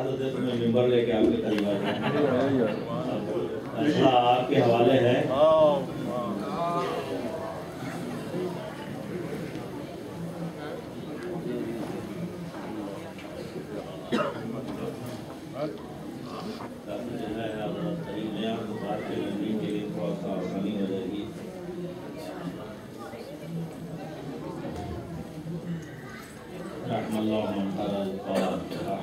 اجازت دے تو میں ممبر لے کے آپ کے قریب آ جاؤں. فیصلہ آپ کے حوالے ہے. رحم اللہ من قرأ الفاتحہ.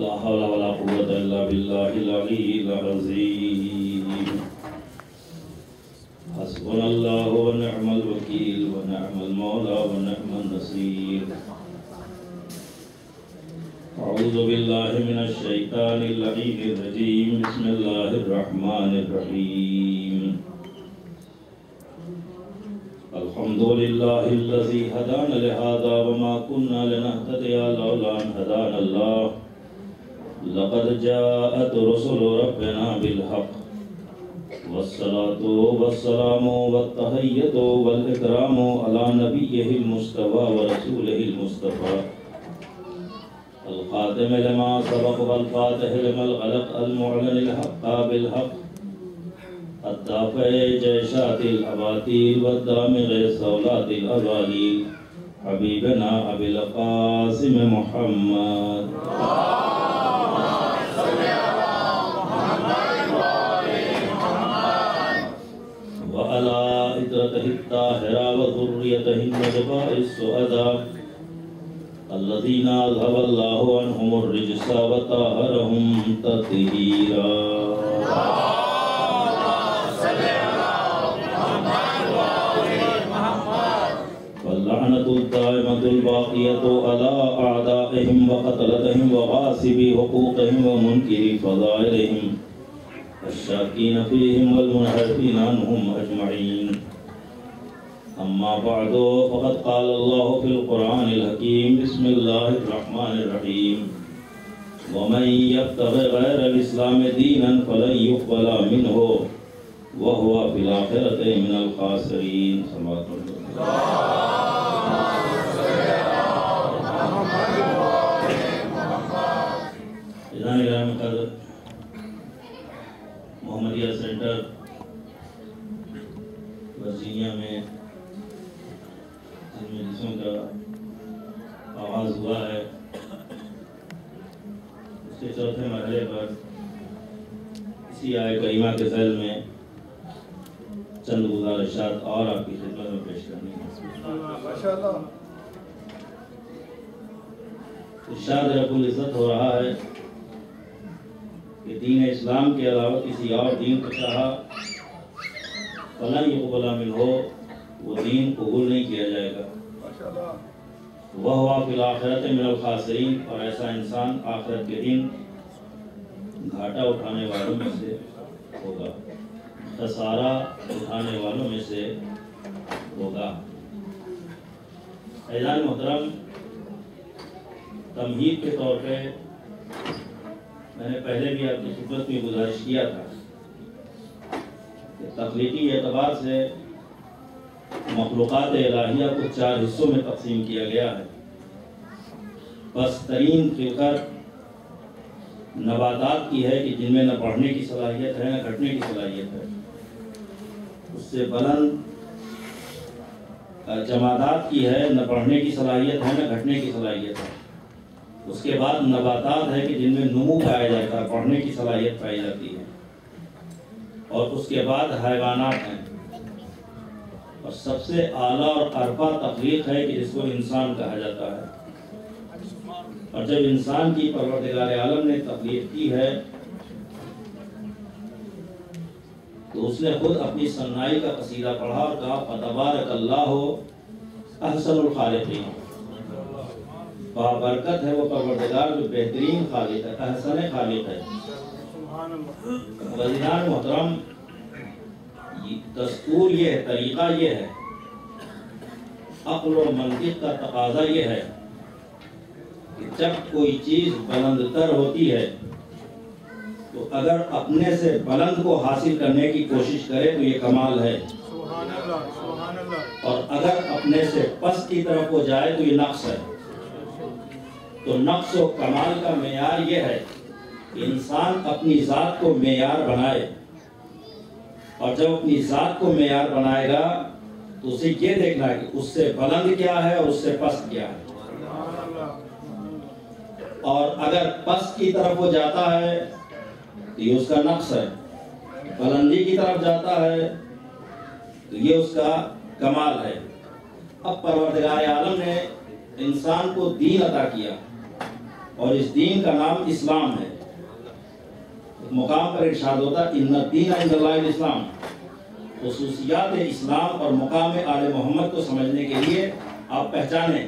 لا حول ولا قوة إلا بالله العلي العظيم. حسبنا الله ونعم الوكيل ونعم المولى ونعم النصير. أعوذ بالله من الشيطان اللعين الرجيم. بسم الله الرحمن الرحيم. الحمد لله الذي هدانا لهذا وما كنا لنهتدي لولا أن هدانا الله. لقد جاءت رسل ربنا بالحق والصلاة والسلام والتحية والإكرام على نبيه المصطفى ورسوله المصطفى الخاتم لما سبق والفاتح لما الغلق المعلن الحق بالحق الدافع جيشات الأباطيل والدامغ صولات الأباليل حبيبنا أبي القاسم محمد وعلى إطرته الطاهرة وذريته النجباء السعداء الذين أذهب الله عنهم الرجس وطهرهم تطهيرا. واللعنة الدائمة الباقية على أعدائهم وقتلتهم وغاصبي حقوقهم ومنكري فضائلهم الشاكين فيهم والمنحرفين عنهم أجمعين. أما بعد فقد قال الله في القرآن الحكيم. بسم الله الرحمن الرحيم. ومن يبتغ غير الإسلام دينا فلن يقبل منه وهو في الآخرة من الخاسرين. صلوات الله. محمدیہ سینٹر ورجینیا میں جن مجلسوں کا آغاز ہوا ہے اس کے چوتھے مرحلے پر اسی آیت کریمہ کے ذیل میں چند گزارشات اور آپ کی خدمت میں پیش کرنی ہے. ارشاد رب العزت ہو رہا ہے کہ دین اسلام کے علاوہ کسی اور دین کو چاہا فلن یقبل منہ وہ دین قبول نہیں کیا جائے گا. وہو فی الآخرۃ من الخاسرین اور ایسا انسان آخرت کے دن گھاٹا اٹھانے والوں میں سے ہوگا, خسارہ اٹھانے والوں میں سے ہوگا. عزیزان محترم, تمہید کے طور پہ میں نے پہلے بھی آپ کی خدمت میں گزارش کیا تھا کہ تخلیقی اعتبار سے مخلوقات الہیہ کو 4 حصوں میں تقسیم کیا گیا ہے. بس ترین خلقت نباتات کی ہے کہ جن میں نہ بڑھنے کی صلاحیت ہے نہ گھٹنے کی صلاحیت ہے. اس سے بلند جمادات کی ہے, نہ بڑھنے کی صلاحیت ہے نہ گھٹنے کی صلاحیت ہے. اس کے بعد نباتات ہے کہ جن میں نمو پایا جاتا ہے, بڑھنے کی صلاحیت پائی جاتی ہے. اور اس کے بعد حیوانات ہیں. اور سب سے اعلیٰ اور ارفع تخلیق ہے کہ جس کو انسان کہا جاتا ہے. اور جب انسان کی پروردگار عالم نے تخلیق کی ہے تو اس نے خود اپنی صنائی کا قصیدہ پڑھا اور کہا فتبارک اللہ احسن الخالقین. بابرکت ہے وہ پروردگار جو بہترین خالق ہے, احسن خالق ہے. وزیران محترم, دستور یہ ہے، طریقہ یہ ہے، عقل و منطق کا تقاضا یہ ہے کہ جب کوئی چیز بلند تر ہوتی ہے تو اگر اپنے سے بلند کو حاصل کرنے کی کوشش کرے تو یہ کمال ہے، اور اگر اپنے سے پست کی طرف وہ جائے تو یہ نقص ہے۔ تو نقص و کمال کا معیار یہ ہے کہ انسان اپنی ذات کو معیار بنائے، اور جب اپنی ذات کو معیار بنائے گا تو اسے یہ دیکھنا ہے کہ اس سے بلند کیا ہے اور اس سے پست کیا ہے، اور اگر پست کی طرف وہ جاتا ہے تو یہ اس کا نقص ہے، بلندی کی طرف جاتا ہے تو یہ اس کا کمال ہے۔ اب پروردگار عالم نے انسان کو دین عطا کیا، اور اس دین کا نام اسلام ہے۔ مقام پر ارشاد ہوتا ہے ان الدین عند اللہ الاسلام۔ خصوصیات اسلام اور مقام آل محمد کو سمجھنے کے لیے آپ پہچانیں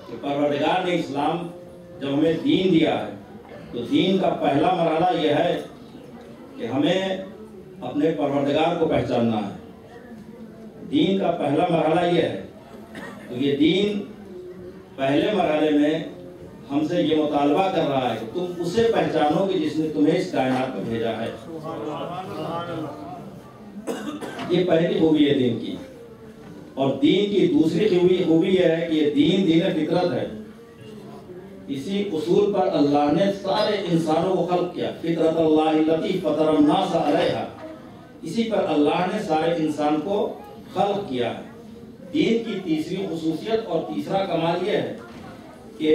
کہ پروردگار نے اسلام جب ہمیں دین دیا ہے تو دین کا پہلا مرحلہ یہ ہے کہ ہمیں اپنے پروردگار کو پہچاننا ہے۔ دین کا پہلا مرحلہ یہ ہے، تو یہ دین پہلے مرحلے میں ہم سے یہ مطالبہ کر رہا ہے کہ تم اسے پہچانو کہ جس نے تمہیں اس کائنات میں بھیجا ہے۔ یہ پہلی خوبی ہے دین کی۔ اور دین کی دوسری خوبی یہ ہے کہ یہ دین فطرت ہے۔ اسی اصول پر اللہ نے سارے انسانوں کو خلق کیا، فطرت اللہ التی فطر الناس علیہا، اسی پر اللہ نے سارے انسان کو خلق کیا ہے۔ دین کی تیسری خصوصیت اور تیسرا کمال یہ ہے کہ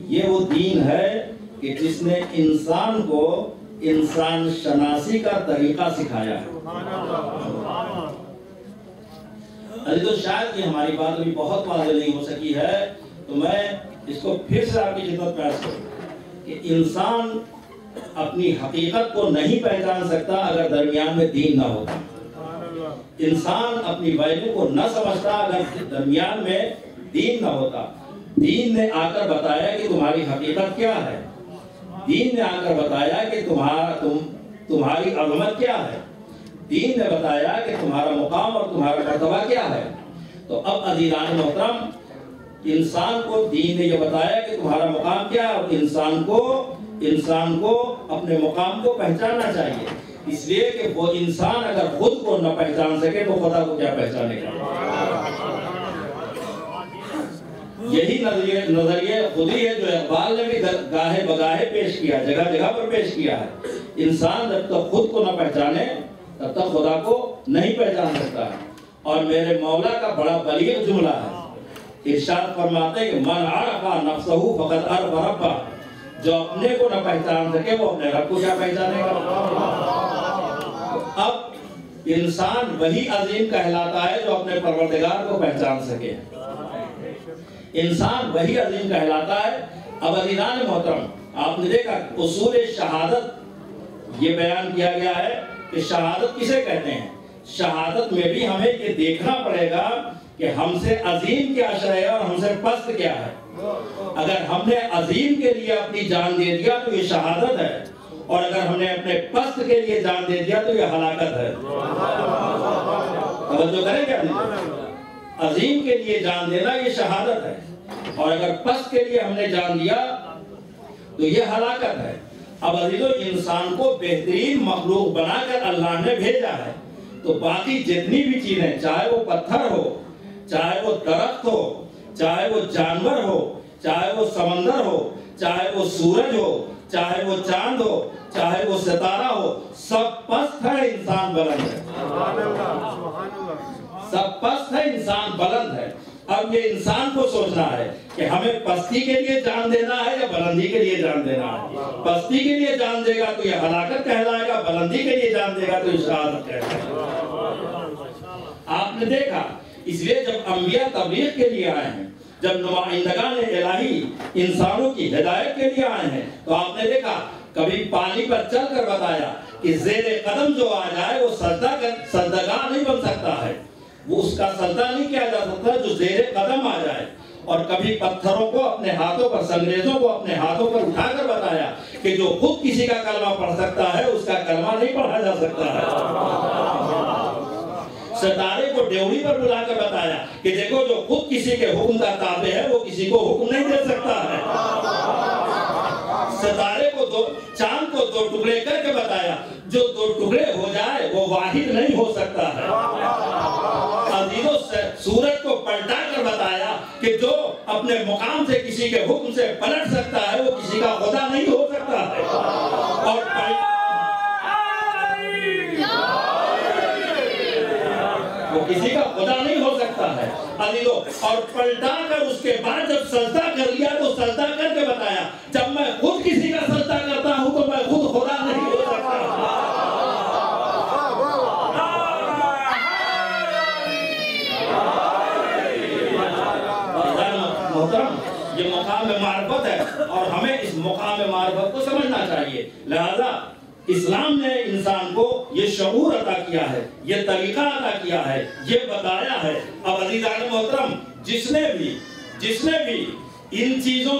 یہ وہ دین ہے کہ جس نے انسان کو انسان شناسی کا طریقہ سکھایا ہے۔ تو شاید یہ ہماری بات ابھی بہت واضح نہیں ہو سکی ہے، تو میں اس کو پھر سے آپ کی خدمت پیش کروں کہ انسان اپنی حقیقت کو نہیں پہچان سکتا اگر درمیان میں دین نہ ہوتا۔ انسان اپنی ویلیو کو نہ سمجھتا اگر درمیان میں دین نہ ہوتا۔ دین نے آ کر بتایا کہ تمہاری حقیقت کیا ہے، دین نے آ کر بتایا کہ تمہاری عظمت کیا ہے، دین نے بتایا کہ تمہارا مقام اور تمہارا مرتبہ کیا ہے۔ تو اب عزیزان محترم، انسان کو دین نے یہ بتایا کہ تمہارا مقام کیا ہے، اور انسان کو اپنے مقام کو پہچاننا چاہیے، اس لیے کہ وہ انسان اگر خود کو نہ پہچان سکے تو خدا کو کیا پہچانے گا۔ یہی نظریہ خودی ہے جو اقبال نے بھی گاہے بگاہے پیش کیا، جگہ جگہ پر پیش کیا ہے۔ انسان جب تک خود کو نہ پہچانے تب تک خدا کو نہیں پہچان سکتا ہے۔ اور میرے مولا کا بڑا بلیغ جملہ ہے، ارشاد فرماتے ہیں کہ من عرف نفسہ فقد عرف ربہ، جو اپنے کو نہ پہچان سکے وہ اپنے رب کو کیا پہچانے گا۔ اب انسان وہی عظیم کہلاتا ہے جو اپنے پروردگار کو پہچان سکے، انسان وہی عظیم کہلاتا ہے۔ اب عزیزان محترم، آپ نے دیکھا اصول شہادت یہ بیان کیا گیا ہے کہ شہادت کسے کہتے ہیں۔ شہادت میں بھی ہمیں یہ دیکھنا پڑے گا کہ ہم سے عظیم کیا شے ہے اور ہم سے پست کیا ہے۔ اگر ہم نے عظیم کے لیے اپنی جان دے دیا تو یہ شہادت ہے، اور اگر ہم نے اپنے پست کے لیے جان دے دیا تو یہ ہلاکت ہے۔ توجہ کریں کیا؟ عظیم کے لیے جان دینا یہ شہادت ہے، اور اگر پست کے لیے ہم نے جان دیا تو یہ ہلاکت ہے۔ اب عزیزو، انسان کو بہترین مخلوق بنا کر اللہ نے بھیجا ہے، تو باقی جتنی بھی چیزیں، چاہے وہ پتھر ہو، چاہے وہ درخت ہو، چاہے وہ جانور ہو، چاہے وہ سمندر ہو، چاہے وہ سورج ہو، چاہے وہ چاند ہو، چاہے وہ ستارہ ہو، سب پست ہے، انسان بلند ہے۔ سب پست ہے، انسان بلند ہے۔ اب یہ انسان کو سوچنا ہے کہ ہمیں پستی کے لیے جان دینا ہے یا بلندی کے لیے جان دینا ہے۔ پستی کے لیے جان دے گا تو یہ ہلاکت کہلائے گا، بلندی کے لیے جان دے گا تو یہ شہادت کہلائے گا۔ آپ نے دیکھا، اس لیے جب انبیاء تبلیغ کے لیے آئے ہیں، جب نمائندگان الہی انسانوں کی ہدایت کے لیے آئے ہیں، تو آپ نے دیکھا کبھی پانی پر چل کر بتایا کہ زیر قدم جو آ جائے وہ سجدگاہ نہیں بن سکتا ہے، وہ اس کا سجدہ نہیں کیا جا سکتا جو زیر قدم آ جائے۔ اور کبھی پتھروں کو اپنے ہاتھوں پر، سنگریزوں کو اپنے ہاتھوں پر اٹھا کر بتایا کہ جو خود کسی کا کلمہ پڑھ سکتا ہے اس کا کلمہ نہیں پڑھا جا سکتا ہے۔ ستارے کو ڈیوڑی پر بلا کر بتایا کہ دیکھو جو خود کسی کے حکم کا تابع ہے وہ کسی کو حکم نہیں دے سکتا ہے. ستارے کو چاند کو 2 ٹکڑے کر کے بتایا جو 2 ٹکڑے ہو جائے وہ واحد نہیں ہو سکتا ہے. عزیزوں سورج کو پلٹا کر بتایا کہ جو اپنے مقام سے کسی کے حکم سے پلٹ سکتا ہے وہ کسی کا خدا نہیں ہو سکتا ہے. اور وہ کسی کا خدا نہیں ہو سکتا ہے عزیزوں. اور پلٹا کر اس کے بعد جب سجدہ کر لیا تو سجدہ کر کے بتایا جب میں خود کسی کا سجدہ کرتا ہوں تو میں خود خدا نہیں ہو سکتا. محترم یہ مقام معرفت ہے اور ہمیں اس مقام معرفت کو سمجھنا چاہیے. لہذا اسلام نے انسان کو یہ شعور عطا کیا ہے, یہ طریقہ عطا کیا ہے, یہ بتایا ہے. اب عزیزان محترم جس نے بھی ان چیزوں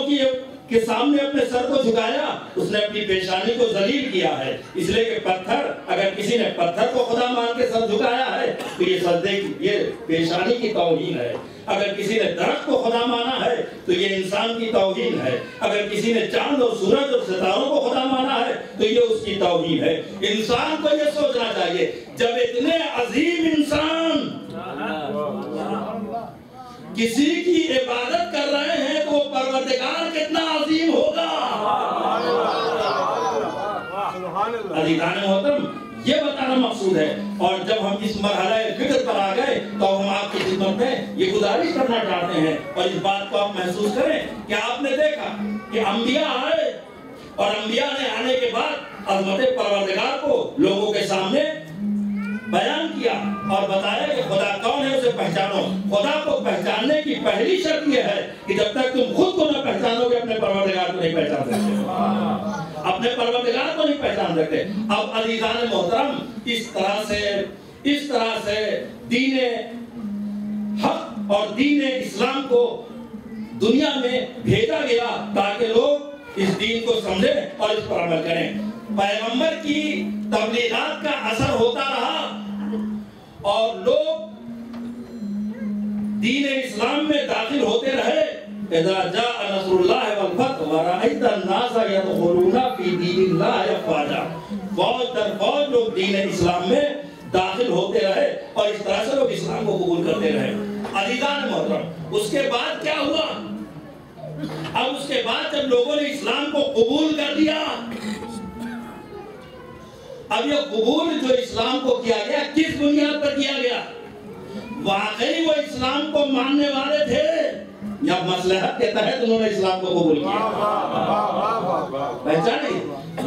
کے سامنے اپنے سر کو جھکایا اس نے اپنی پیشانی کو ذلیل کیا ہے. اس لیے کہ پتھر, اگر کسی نے پتھر کو خدا مان کے سر جھکایا ہے تو یہ سجدے کی, یہ پیشانی کی توہین ہے. اگر کسی نے درخت کو خدا مانا ہے تو یہ انسان کی توہین ہے. اگر کسی نے چاند اور سورج اور ستاروں کو خدا مانا ہے تو یہ اس کی توہین ہے. انسان کو یہ سوچنا چاہیے جب اتنے عظیم انسان کسی کی عبادت کر رہے ہیں تو وہ پروردگار کتنا عظیم ہوگا. عزیزان محترم یہ بتانا مقصود ہے. اور جب ہم اس مرحلہ فکر پر آ گئے تو ہم آپ کی خدمت میں یہ گزارش کرنا چاہتے ہیں اور اس بات کو آپ محسوس کریں کہ آپ نے دیکھا کہ انبیاء آئے اور انبیاء نے آنے کے بعد عظمت پروردگار کو لوگوں کے سامنے بیان کیا اور بتایا کہ خدا کون ہے اسے پہچانو. خدا کو پہچاننے کی پہلی شرط یہ ہے کہ جب تک تم خود کو نہ پہچانو گے اپنے پروردگار کو نہیں پہچان سکتے, اپنے پروردگار کو نہیں پہچان سکتے. اب عزیزان محترم اس طرح سے دین حق اور دین اسلام کو دنیا میں بھیجا گیا تاکہ لوگ اس دین کو سمجھیں اور اس پر عمل کریں. پیغمبر کی تبلیغات کا اثر ہوتا رہا اور لوگ دین اسلام میں داخل ہوتے رہے. اذا جاء نصر اللہ والفتح ورأيت الناس يدخلون في دین اللہ افواجا. فوج در فوج لوگ دین اسلام میں داخل ہوتے رہے اور اس طرح سے لوگ اسلام کو قبول کرتے رہے. عزیزان محترم اس کے بعد کیا ہوا؟ اب اس کے بعد جب لوگوں نے اسلام کو قبول کر دیا, اب یہ قبول جو اسلام کو کیا گیا کس بنیاد پر کیا گیا؟ واقعی وہ اسلام کو ماننے والے تھے یا مصلحت کے تحت انہوں نے اسلام کو قبول کیا؟ پہچانے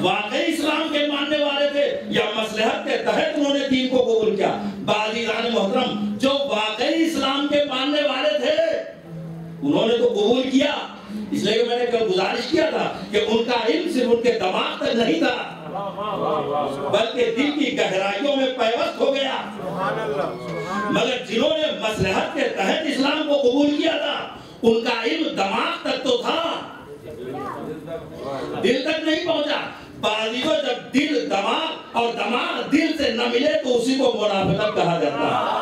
واقعی اسلام کے ماننے والے تھے یا مصلحت کے تحت انہوں نے دین کو قبول کیا؟ عزیزان محترم جو واقعی اسلام کے ماننے والے تھے انہوں نے تو قبول کیا. اس لیے میں نے کل گزارش کیا تھا کہ ان کا علم صرف ان کے دماغ تک نہیں تھا بلکہ دل کی گہرائیوں میں پیوست ہو گیا. مگر جنہوں نے مصلحت کے تحت اسلام کو قبول کیا تھا ان کا علم دماغ تک تو تھا, دل تک نہیں پہنچا. بعضیوں جب دل دماغ اور دماغ دل سے نہ ملے تو اسی کو منافقت کہا جاتا ہے.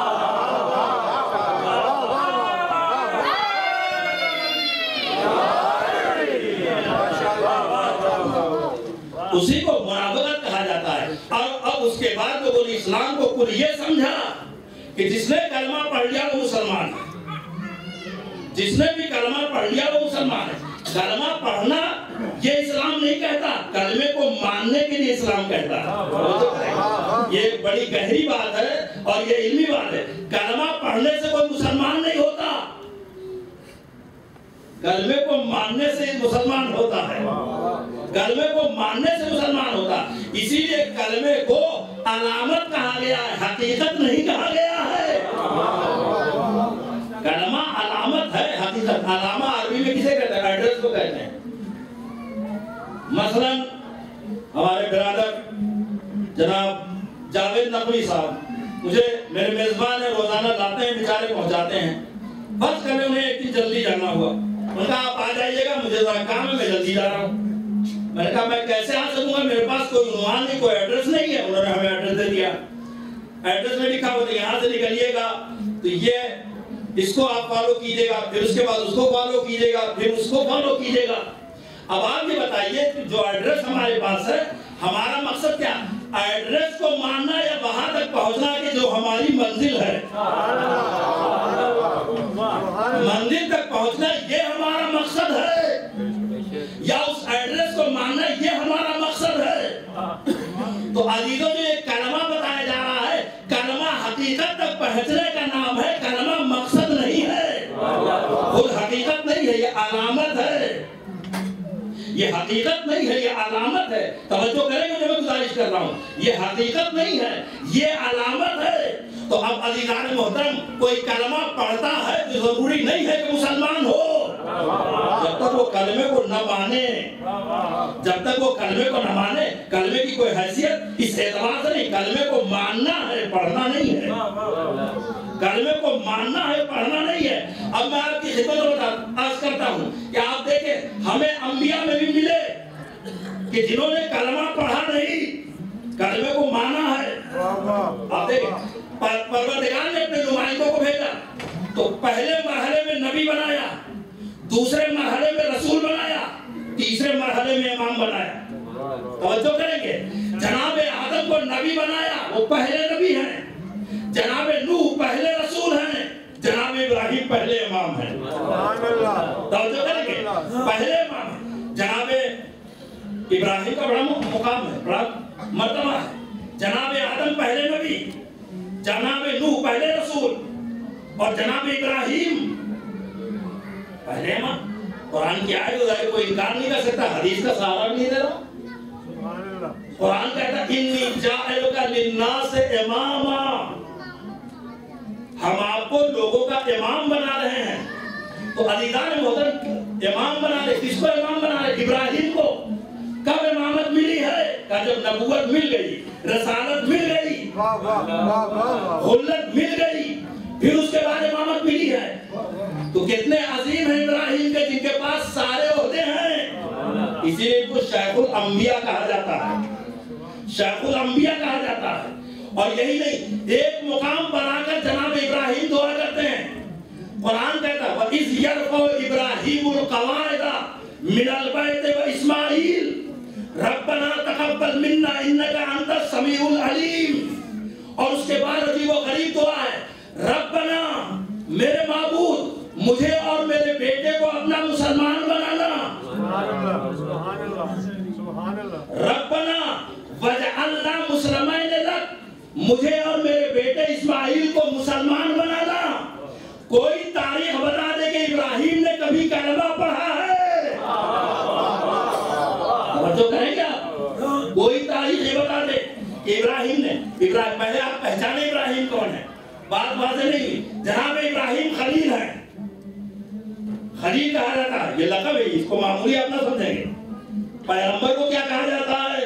اسی کو منافقت کہا جاتا ہے. اور اب اس کے بعد لوگوں نے اسلام کو کل یہ سمجھا کہ جس نے کلمہ پڑھ لیا وہ مسلمان ہے, جس نے بھی کلمہ پڑھ لیا وہ مسلمان ہے. کلمہ پڑھنا یہ اسلام نہیں کہتا, کلمے کو ماننے کے لیے اسلام کہتا ہے. یہ بڑی گہری بات ہے اور یہ علمی بات ہے. کلمہ پڑھنے سے کوئی مسلمان نہیں ہوتا, کلمے کو ماننے سے مسلمان ہوتا ہے, کلمے کو ماننے سے مسلمان ہوتا. اسی لیے کلمے کو علامت کہا گیا ہے, حقیقت نہیں کہا گیا ہے. کلمہ علامت ہے, حقیقت. علامہ عربی میں کسے کہتے ہیں؟ ایڈریس کو کہتے ہیں. مثلا ہمارے برادر جناب جاوید نقوی صاحب مجھے میرے میزبان ہیں, روزانہ لاتے ہیں, بیچارے پہنچاتے ہیں. فرض کریں انہیں ایک دن جلدی جانا ہوا, انہوں نے کہا آپ آ جائیے گا, مجھے ذرا کام ہے, میں جلدی جا رہا ہوں. میں نے کہا میں کیسے آ سکوں گا, میرے پاس کوئی عنوان نہیں, کوئی ایڈریس نہیں ہے. انہوں نے ہمیں ایڈریس دے دیا. ایڈریس میں لکھا ہوتا ہے یہاں سے نکلیے گا تو یہ اس کو آپ فالو کیجیے گا، پھر اس کے بعد اس کو فالو کیجیے گا، پھر اس کو فالو کیجیے گا۔ اب آپ یہ بتائیے کہ جو ایڈریس ہمارے پاس ہے، ہمارا مقصد کیا؟ ایڈریس کو ماننا یا وہاں تک پہنچنا کہ جو ہماری منزل ہے، منزل تک پہنچنا یہ ہمارا مقصد ہے، یا اس ایڈریس کو ماننا یہ ہمارا مقصد ہے؟ تو عزیزوں جو ایک کلمہ بتایا جا رہا ہے، کلمہ حقیقت تک پہنچنے کا نام ہے، کلمہ مقصد نہیں ہے، خود حقیقت نہیں ہے، یہ علامت ہے، یہ حقیقت نہیں ہے، یہ علامت ہے۔ توجہ کریں گے جو میں گزارش کر رہا ہوں، یہ حقیقت نہیں ہے، یہ علامت ہے۔ تو اب عزیزان محترم کوئی کلمہ پڑھتا ہے تو ضروری نہیں ہے کہ مسلمان ہو، جب تک وہ کلمے کو نہ مانے، جب تک وہ کلمے کو نہ مانے۔ کلمے کی کوئی حیثیت اس اعتبار سے نہیں، کلمے کو ماننا ہے، پڑھنا نہیں ہے، کلمے کو ماننا ہے، پڑھنا نہیں ہے۔ اب میں آپ کی خدمت میں عرض کرتا ہوں کہ آپ دیکھیں ہمیں انبیاء میں بھی ملے کہ جنہوں نے کلمہ پڑھا نہیں، کلمے کو مانا ہے۔ آپ دیکھیں پروردگار نے اپنے نمائندوں کو بھیجا تو پہلے مرحلے میں نبی بنایا، دوسرے مرحلے میں رسول بنایا، تیسرے مرحلے میں امام بنایا۔ توجہ کریں گے، جناب آدم کو نبی بنایا، وہ پہلے نبی ہیں، جناب نوح پہلے رسول ہیں، جناب ابراہیم پہلے امام ہیں۔ توجہ کریں گے، پہلے امام ہیں۔ جناب ابراہیم کا بڑا مقام ہے، بڑا مرتبہ ہے۔ جناب آدم پہلے نبی، جناب نوح پہلے رسول، اور جناب ابراہیم پہلے امام۔ قرآن کی آیت ہے، کوئی انکار نہیں کر سکتا، حدیث کا سہارا بھی نہیں دے رہا۔ قرآن کہتا ہے انی جاعلک للناس اماما، ہم آپ کو لوگوں کا امام بنا رہے ہیں۔ تو عزیزان محترم امام بنا رہے، کس کو امام بنا رہے؟ ابراہیم کو۔ کب امامت ملی ہے؟ کہ جب نبوت مل گئی، رسالت مل گئی، خلت مل گئی، پھر اس کے بعد امامت ملی ہے۔ تو کتنے عظیم ہیں ابراہیم کے، جن کے پاس سارے عہدے ہیں، اسی لیے ان کو شیخ الانبیاء کہا جاتا ہے، شیخ الانبیاء کہا جاتا ہے۔ اور یہی نہیں، ایک مقام بنا کر جناب ابراہیم دعا کرتے ہیں۔ قرآن کہتا ہے وَإِذْ يَرْفَعُ إِبْرَاهِيمُ الْقَوَاعِدَ مِنَ الْبَيْتِ وَإِسْمَاعِيلُ رَبَّنَا تَقَبَّلْ مِنَّا إِنَّكَ أَنْتَ السَّمِيعُ الْعَلِيمُ۔ اور اس کے بعد عجیب و غریب دعا ہے، ربنا، میرے معبود، مجھے اور میرے بیٹے کو اپنا مسلمان بنانا، ربنا وَجْعَلْنَا مُسْلِمَيْنِ لَكَ، مجھے اور میرے بیٹے اسماعیل کو مسلمان بنانا۔ کوئی تاریخ بتا دے کہ ابراہیم نے کبھی کلمہ پڑھا ہے؟ توجہ کریں گے آپ؟ کوئی تاریخ یہ بتا دے کہ ابراہیم نے، پہلے آپ پہچانے ابراہیم کون ہے، بات واضح نہیں۔ جناب ابراہیم خلیل ہیں، خلیل کہا جاتا ہے، یہ لقب ہے، اس کو معمولی آپ نہ سمجھیں گے۔ پیغمبر کو کیا کہا جاتا ہے؟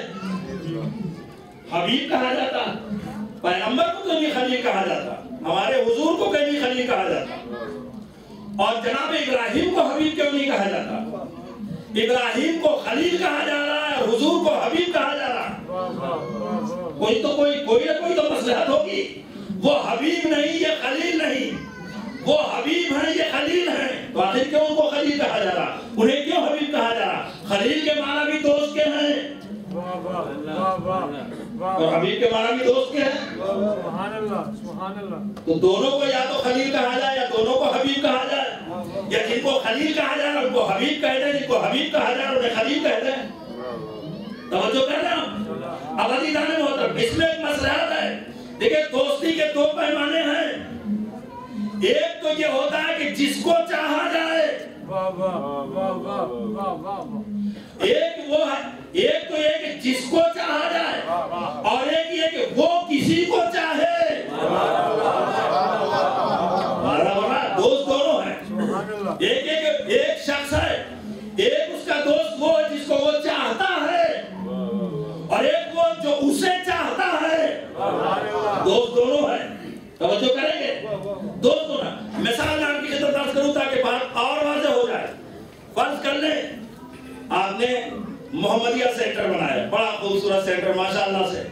حبیب کہا جاتا ہے۔ پیغمبر کو کبھی خلیل کہا جاتا، ہمارے حضور کو کبھی خلیل کہا جاتا، اور جناب ابراہیم کو حبیب کیوں نہیں کہا جاتا؟ ابراہیم کو خلیل کہا جا رہا ہے، حضور کو حبیب کہا جا رہا ہے۔ کوئی نہ کوئی تو مصلحت ہوگی۔ وہ حبیب نہیں، یہ خلیل نہیں، وہ حبیب ہیں، یہ خلیل ہیں، تو آخر کیوں ان کو خلیل کہا جا رہا؟ انہیں کیوں حبیب کہا جا رہا؟ خلیل کے معنی بھی دوست کے ہیں، اور حبیب کے معنی بھی دوست کے ہیں۔ تو دونوں کو یا تو خلیل کہا جائے یا دونوں کو حبیب کہا جائے، یا جن کو خلیل کہا جائے ان کو حبیب کہہ دیں، جن کو حبیب کہا جائے انہیں خلیل کہہ دیں۔ توجہ کر رہے ہیں؟ اب عزیزان محترم اس میں ایک مسئلہ ہے۔ دیکھیں دوستی کے دو پیمانے ہیں، ایک تو یہ ہوتا ہے کہ جس کو چاہا جائے، ایک وہ ہے، ایک تو یہ کہ جس کو چاہا جائے، اور ایک یہ کہ وہ کسی کو چاہے۔ دوست دونوں ہیں، ایک شخص ہے، ایک اس کا دوست وہ ہے جس کو وہ چاہتا ہے، اور ایک وہ جو اسے چاہتا ہے۔ دوست دونوں ہیں، توجہ کریں گے، دوست دونوں۔ مثال آپ کی خدمت عرض کروں تاکہ بات اور واضح ہو جائے۔ فرض کر لیں آپ نے محمدیہ سینٹر بنایا، بڑا خوبصورت سینٹر ماشاءاللہ سے،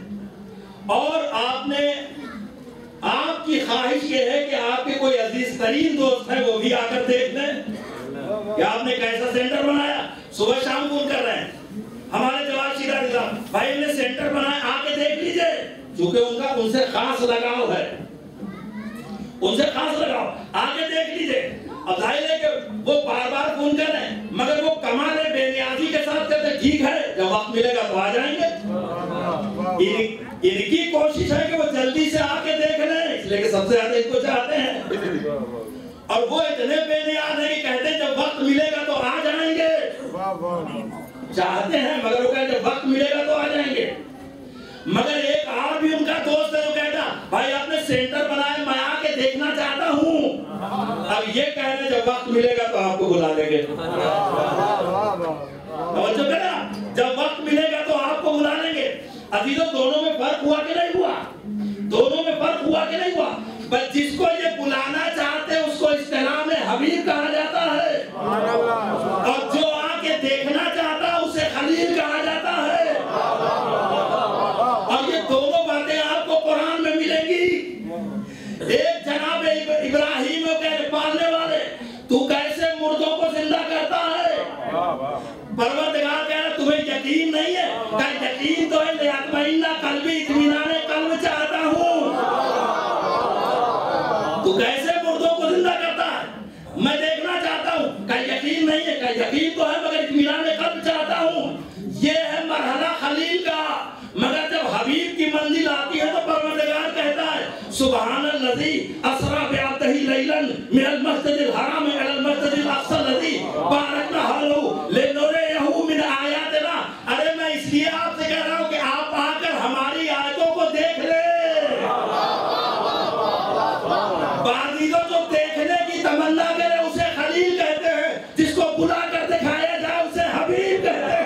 اور آپ نے خواہش یہ ہے کہ آپ کے کوئی عزیز ترین دوست ہے وہ بھی آ کر دیکھ لیں کہ آپ نے کیسا سینٹر بنایا. صبح شام فون کر رہے ہیں ہمارے جواد شیرازی صاحب, بھائی نے سینٹر بنایا, آ کے دیکھ لیجئے. چونکہ ان سے خاص لگاؤ ہے, ان سے خاص لگاؤ, آ کے دیکھ لیجئے. اب ظاہر ہے کہ وہ بار بار فون کر رہے ہیں, مگر وہ کمال بے نیازی کے ساتھ کہتے ہیں ٹھیک ہے جب وقت ملے گا تو آ جائیں گے. ان کی کوشش ہے کہ وہ جلدی سے آ کے دیکھ لیں, اس لیے کہ سب سے زیادہ ان کو چاہتے ہیں. اور وہ اتنے بے نیاز ہیں کہ کہتے ہیں جب وقت ملے گا تو آ جائیں گے. چاہتے ہیں مگر وہ کہتے ہیں جب وقت ملے گا تو آ جائیں گے. مگر ایک اور بھی ان کا دوست ہے جو کہتا بھائی آپ نے سینٹر بنایا, میں آ کے دیکھنا چاہتا ہوں. اب یہ کہہ رہے جب وقت ملے گا تو آپ کو بلا لیں گے. توجہ کرنا, جب وقت ملے گا تو آپ کو بلا لیں گے. عزیزوں دونوں میں فرق ہوا کہ نہیں ہوا؟ دونوں میں فرق ہوا کہ نہیں ہوا؟ بس جس کو یہ بلانا چاہتے ہیں اس کو اصطلاح حبیب کہا جاتا ہے, اور جو آ کے دیکھنا چاہتا ہے اسے خلیل کہا جاتا ہے. اور یہ دونوں باتیں آپ کو قرآن میں ملیں گی. ایک جناب ابراہیم کے پالنے والے, تو کیسے مردوں کو زندہ کرتا ہے؟ پروردگار کہہ رہا تمہیں یقین نہیں ہے, کہ یقین تو ہے لیطمئن قلبی, اطمینان قلب چاہتا ہوں. تو کیسے مردوں کو زندہ کرتا ہے؟ میں دیکھنا چاہتا ہوں. کہ یقین نہیں ہے, کہ یقین تو ہے مگر اطمینان قلب چاہتا ہوں. یہ ہے مرحلہ خلیل کا. مگر جب حبیب کی منزل آتی ہے تو پروردگار کہتا ہے سبحان الذی اسری بعبدہ لیلا من المسجد الحرام الی المسجد الاقصی الذی بارکنا حولہ لنریہ من آیاتنا. ارے میں اس لیے آپ سے کہہ رہا ہوں کہ آپ آ کر ہماری آیتوں کو دیکھ لیں. بعضیوں جو دیکھنے کی تمنا کرے اسے خلیل کہتے ہیں, جس کو بلا کر دکھایا جائے اسے حبیب کہتے ہیں.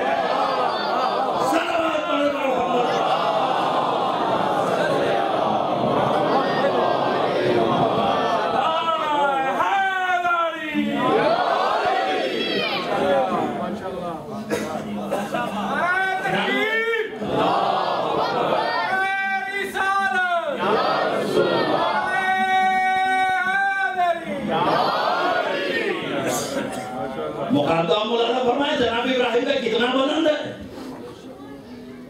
مقدم مولانا فرمائے جناب ابراہیم کا کتنا بلند ہے.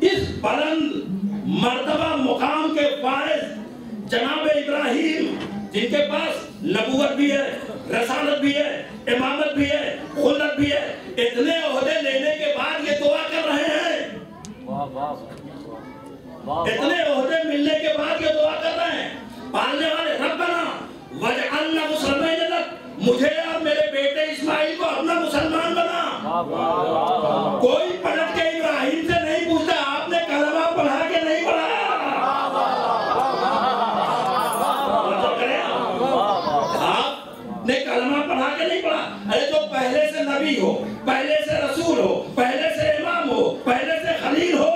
اس بلند مرتبہ مقام کے فائز جناب ابراہیم, جن کے پاس نبوت بھی ہے, رسالت بھی ہے, امامت بھی ہے, خلت بھی ہے, اتنے عہدے لینے کے بعد یہ دعا کر رہے ہیں. اتنے عہدے ملنے کے بعد یہ دعا کر رہے ہیں. پالنے والے ربنا وجعلنا مسلمین لک, مجھے اور میرے بیٹے اسماعیل کو اپنا مسلمان بنا. کوئی پلٹ کے ابراہیم سے نہیں پوچھتا آپ نے کلمہ پڑھا کہ نہیں پڑھا. آپ نے کلمہ پڑھا کہ نہیں پڑھا. ارے جو پہلے سے نبی ہو, پہلے سے رسول ہو, پہلے سے امام ہو, پہلے سے خلیل ہو,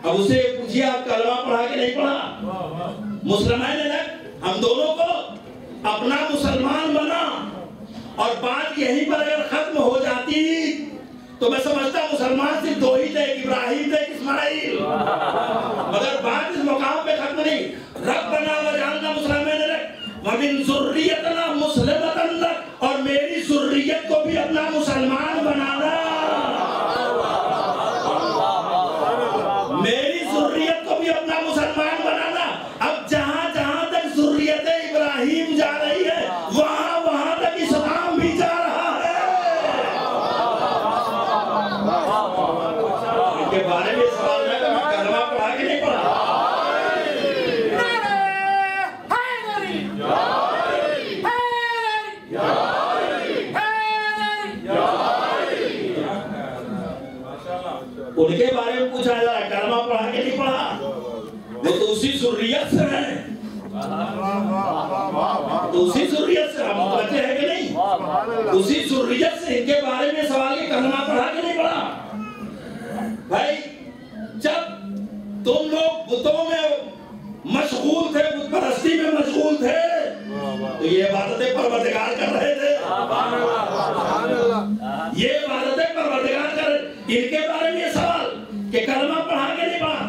اب اسے پوچھئے آپ کلمہ پڑھا کہ نہیں پڑھا. مسلمان لگ, ہم دونوں کو اپنا مسلمان بنا. اور بات یہیں پر اگر ختم ہو جاتی تو میں سمجھتا مسلمان صرف دو ہی تھے, ایک ابراہیم تھے, ایک اسماعیل. مگر بات اس مقام پہ ختم نہیں. ربنا وجعلنا مسلمین لک ومن ذریتنا مسلمۃ لک, اور میری ذریت کو بھی اپنا مسلمان بنانا. میری ذریت کو بھی اپنا مسلمان بنانا. اب جہاں جہاں تک ذریت ابراہیم جا رہی ہے وہاں وہاں تک اسلام بھی جا رہا ہے. ان کے بارے میں سوال ہے کہ میں کلمہ پڑھا کہ نہیں پڑھا. ان کے بارے میں پوچھا جا رہا ہے کلمہ پڑھا کہ نہیں پڑھا. وہ تو اسی ذریت سے ہیں, تو اسی ذریت سے. ہم بچے ہیں کہ نہیں, اسی ذریت سے. ان کے بارے میں سوال ہے کلمہ پڑھا کہ نہیں پڑھا. بھائی جب تم لوگ بتوں میں مشغول تھے, بت پرستی میں مشغول تھے, تو یہ عبادتیں پروردگار کر رہے تھے. یہ عبادتیں پروردگار کر رہے. ان کے بارے میں یہ سوال کہ کلمہ پڑھا کہ نہیں پڑھا,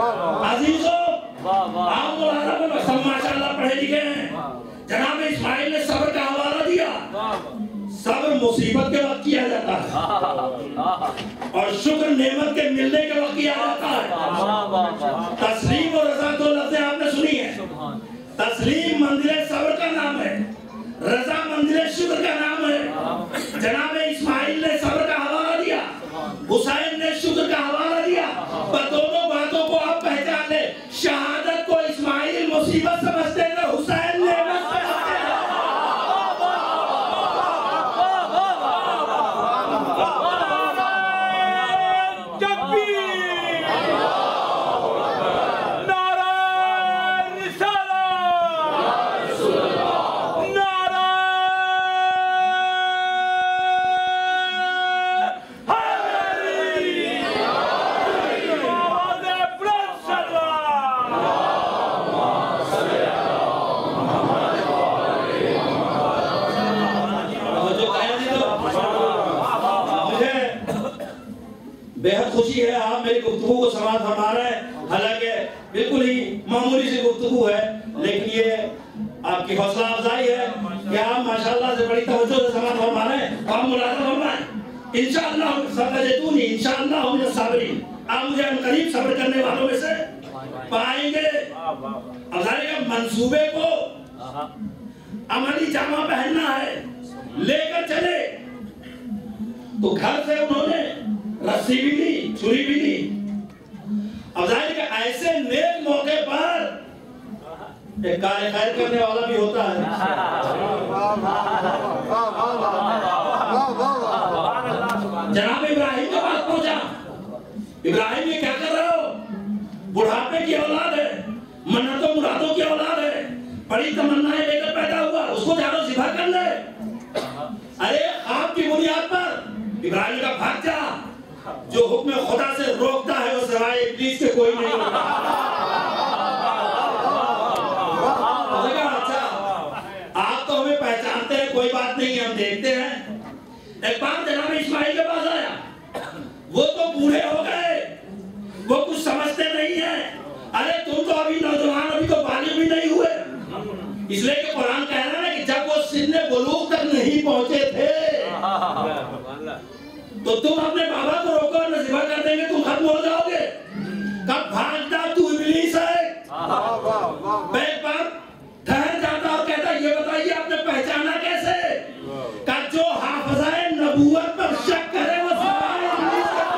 عزیزوں آپ مولانا سب ماشاءاللہ پڑھے لکھے ہیں. جناب اسماعیل نے صبر کا حوالہ دیا. صبر مصیبت کے وقت کیا جاتا ہے اور شکر نعمت کے ملنے کے وقت کیا جاتا ہے. تسلیم اور رضا دو لفظیں آپ نے سنی ہیں. تسلیم منزل صبر کا نام ہے, رضا منزل شکر کا نام ہے. جناب اسماعیل نے صبر کا حوالہ دیا, حسین نے شکر کا حوالہ دیا. پر دونوں باتوں کو آپ پہچان لیں, شہادت کو اسماعیل مصیبت سمجھتے ہیں, حسین نعمت سمجھتے ہیں. بہت خوشی ہے آپ میری گفتگو کو سماعت فرما رہے ہیں. حالانکہ بالکل ہی معمولی سی گفتگو ہے, لیکن یہ آپ کی حوصلہ افزائی ہے کہ آپ ماشاءاللہ سے بڑی توجہ سے سماعت فرما رہے ہیں. آپ ملاحظہ فرمائیں, انشاءاللہ ستجدونی انشاءاللہ من الصابرین. آپ مجھے قریب صبر کرنے والوں میں سے پائیں گے. اب ظاہر ہے منصوبے کو عملی جامہ پہننا ہے, لے کر چلے. تو گھر سے انہوں نے رسی بھی لی, چھری بھی لی. اب ظاہر کہ ایسے نیک موقع پر ایک کار خیر کرنے والا بھی ہوتا ہے. جناب ابراہیم کے پاس پہنچا. ابراہیم یہ کیا کر رہے ہو؟ بڑھاپے کی اولاد ہے, منتوں مرادوں کی اولاد ہے, بڑی تمنائیں لے کر پیدا ہوا, اس کو جانو ذبح کر لے. ارے خواب کی بنیاد پر ابراہیم کا بھاگ جا. جو حکم خدا سے روکتا ہے وہ سوائے ابلیس کے کوئی نہیں ہوتا. اچھا آپ تو ہمیں پہچانتے ہیں, کوئی بات نہیں, ہم دیکھتے ہیں. ایک بار جناب اسماعیل کے پاس آیا. وہ تو بوڑھے ہو گئے, وہ کچھ سمجھتے نہیں ہیں. ارے تم تو ابھی نوجوان, ابھی تو بالغ بھی نہیں ہوئے. اس لیے کہ قرآن کہہ رہا ہے کہ جب وہ سن بلوغ تک نہیں پہنچے تھے تو تم اپنے بابا کو روکو اور نہ ذبح کر دیں گے, تم ختم ہو جاؤ گے. کب بھاگتا تو ابلیس ہے. میں ایک بار ٹھہر جاتا اور کہتا یہ بتائیے آپ نے پہچانا کیسے؟ کہ جو حافظہ نبوت پر شک کرے وہ سوائے ابلیس کا.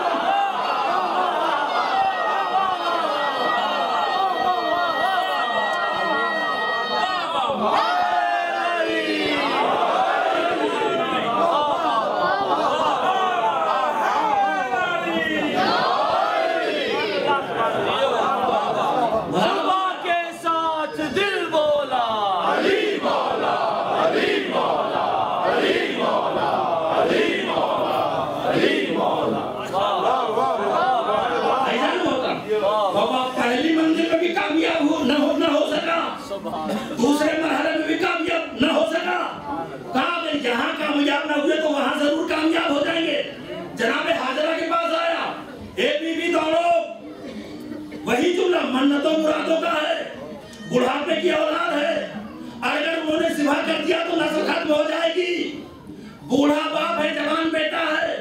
پہلی منزل میں بھی کامیاب نہ ہو سکا, دوسرے مرحلے میں بھی کامیاب نہ ہو سکا. کہا کہ یہاں کامیاب نہ ہوئے تو وہاں ضرور کامیاب ہو جائیں گے. جناب حاجرہ کے پاس آیا, اے بی بی دوڑو. وہی جملہ منتوں مرادوں کا ہے, بڑھاپے کی اولاد ہے. اگر انہوں نے ذبح کر دیا تو نسل ختم ہو جائے گی. بوڑھا باپ ہے, جوان بیٹا ہے,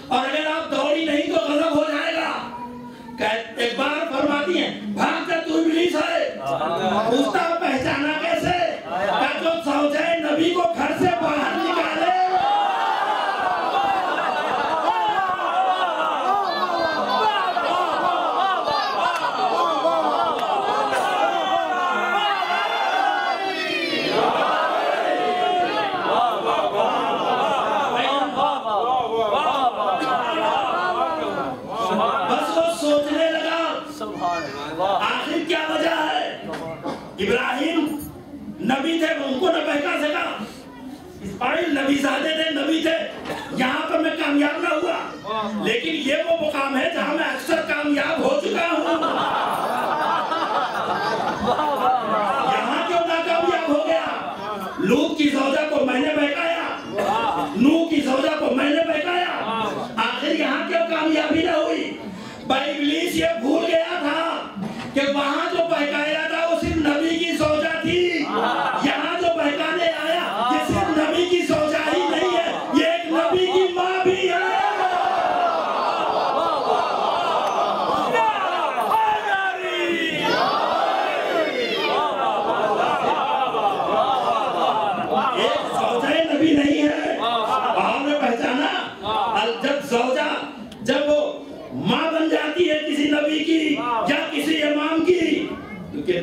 اور اگر آپ دوڑی نہیں تو غضب ہو جائے گا. ایک بار فرماتی ہیں بھاگ جا تو ابلیس ہے. پوچھتا پہچانا کیسے؟ کہ جو زوجہ نبی کو گھر سے باہر نکالے. آخر کیا وجہ ہے؟ ابراہیم نبی تھے, ان کو نہ بہکا سکا. اسماعیل نبی زادے تھے, نبی تھے. یہاں پر میں کامیاب نہ ہوا, لیکن یہ وہ مقام ہے جہاں میں اکثر کامیاب ہو چکا ہوں. یہاں کیوں ناکامیاب ہو گیا؟ لوط کی زوجہ کو میں نے بہکایا, نوح کی زوجہ کو میں نے بہکایا. آخر یہاں کیوں کامیابی نہ ہوئی؟ ابلیس یہ بھول گیا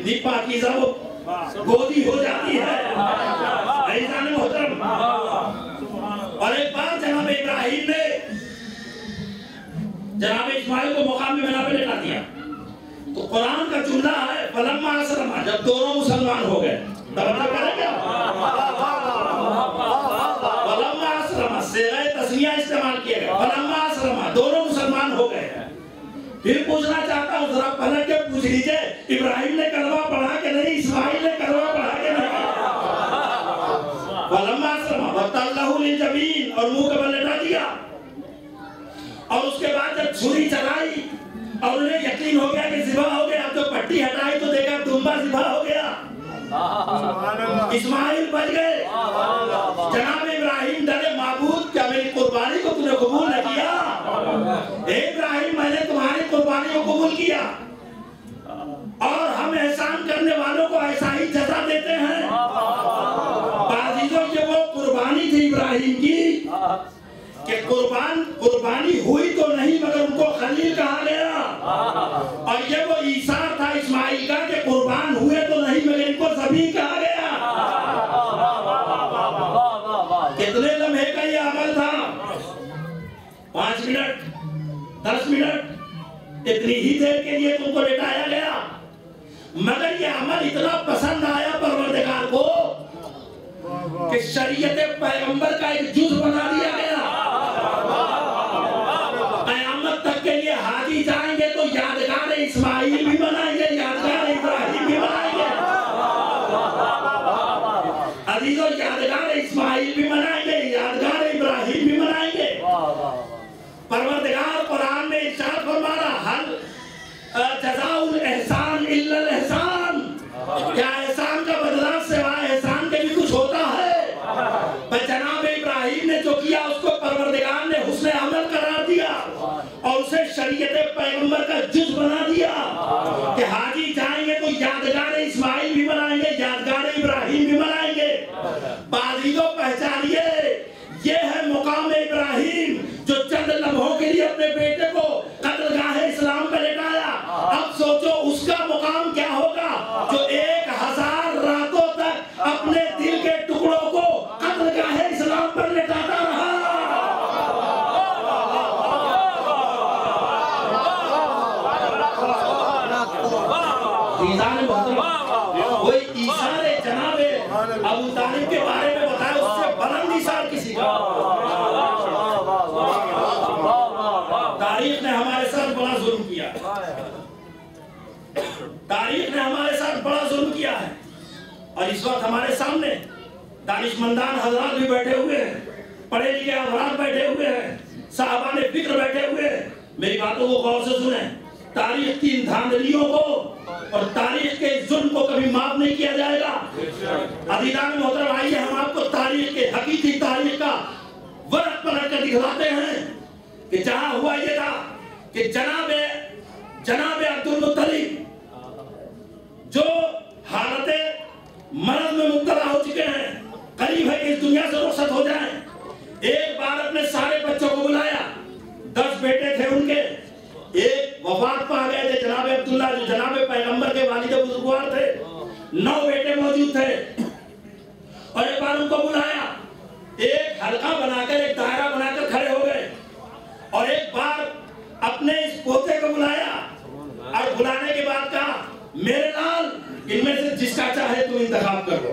کتنی پاکیزہ وہ گودی ہو جاتی ہے عزیزان محترم. اور ایک بار جناب ابراہیم نے جناب اسماعیل کو مقام بنا پہ لٹا دیا تو قرآن کا جملہ ہے فلما اسلما، جب دونوں مسلمان ہو گئے. توجہ کریں کیا؟ فلما اسلما صیغہ تسمیہ استعمال کیا گیا. فلما اسلما، دونوں مسلمان ہو گئے. پھر پوچھنا چاہتا ہوں، ذرا پلٹ کے پوچھ لیجئے ابراہیم نے کلمہ پڑھا کہ نہیں، اسماعیل نے کلمہ پڑھا کہ نہیں؟ فلما اسلما وتلہ للجبین، اور منہ کے بل لٹا دیا. اور اس کے بعد جب چھری چلائی اور انہیں یقین ہو گیا کہ ذبح ہو گیا، تو پٹی ہٹائی تو دیکھا دمبا ذبح ہو گیا. اسماعیل بچ گئے. جناب ابراہیم ڈرے، معبود کیا میری قربانی کو تم نے قبول نہ کیا؟ اے ابراہیم، میں نے تمہاری قربانی کو قبول کیا، اور ہم احسان کرنے والوں کو ایسا ہی جزا دیتے ہیں. عزیزوں، یہ وہ قربانی تھی ابراہیم کی کہ قربانی ہوئی تو نہیں مگر ان کو خلیل کہا گیا. اور یہ وہ ایثار تھا اسماعیل کا کہ قربان ہوئے تو نہیں مگر ان کو ذبیح کہا گیا. کتنے لمحے کا یہ عمل تھا؟ 5 منٹ 10 منٹ، اتنی ہی دیر کے لیے تم کو لٹایا گیا. مگر یہ عمل اتنا پسند آیا پروردگار کو کہ شریعت پیغمبر کا ایک جز بنا دیا گیا. قیامت تک کے لیے حاجی جائیں گے تو یادگار اسماعیل بھی بنائیں گے، یادگار ابراہیم بھی بنائیں گے. عزیزوں، یادگار اسماعیل بھی بنائیں گے، یادگار ابراہیم بھی بنائیں گے. پروردگار قرآن میں ارشاد فرما رہا، حل جزاء الاحسان الا الاحسان، کیا احسان کا بدلہ سوائے احسان کے بھی کچھ ہوتا ہے؟ جناب ابراہیم نے جو کیا اس کو پروردگار نے حسن عمل قرار دیا اور اسے شریعت پیغمبر کا جز بنا دیا کہ حاجی جائیں گے تو یادگار اسماعیل بھی بنائیں گے، یادگار ابراہیم بھی بنائیں گے. بعضیوں پہچانیے، یہ ہے مقام ابراہیم جو چند لمحوں کے لیے اپنے بیٹے کو قتلگاہ اسلام پہ لٹایا. اب سوچو اس کا مقام کیا ہوگا جو 1000 راتوں تک اپنے دل کے ٹکڑوں کو قتلگاہ اسلام پر لٹاتا رہا. وہی ایثار جناب ابو طالب کے بارے میں بتایا، اس سے بلند ایثار کسی کا. تاریخ نے ہمارے ساتھ بڑا ظلم کیا، تاریخ نے ہمارے ساتھ بڑا ظلم کیا ہے. اور اس وقت ہمارے سامنے دانشمندان حضرات بھی بیٹھے ہوئے ہیں، پڑھے لکھے حضرات بیٹھے ہوئے ہیں، صحابہ نے فکر بیٹھے ہوئے ہیں. میری باتوں کو غور سے سنیں. تاریخ کی ان دھاندلیوں کو اور تاریخ کے ظلم کو کبھی معاف نہیں کیا جائے گا. عزیزان محترم، آئیے ہم آپ کو تاریخ کے حقیقی تاریخ کا ورق پلٹ کر دکھلاتے ہیں کہ جہاں ہوا یہ تھا کہ جناب عبد المطلب جو حالت مرض میں مبتلا ہو چکے ہیں، قریب ہے کہ اس دنیا سے رخصت ہو جائیں، ایک بار اپنے سارے بچوں کو بلایا. 10 بیٹے تھے ان کے، ایک وفات پا گئے تھے جناب عبداللہ جو جناب پیغمبر کے والد بزرگوار تھے. 9 بیٹے موجود تھے اور ایک بار ان کو بلایا، ایک حلقہ بنا کر ایک دائرہ بنا کر کھڑے ہو گئے. اور ایک بار اپنے اس پوتے کو بلایا اور بلانے کے بعد کہا، میرے لال ان میں سے جس کا چاہے تو انتخاب کر لو.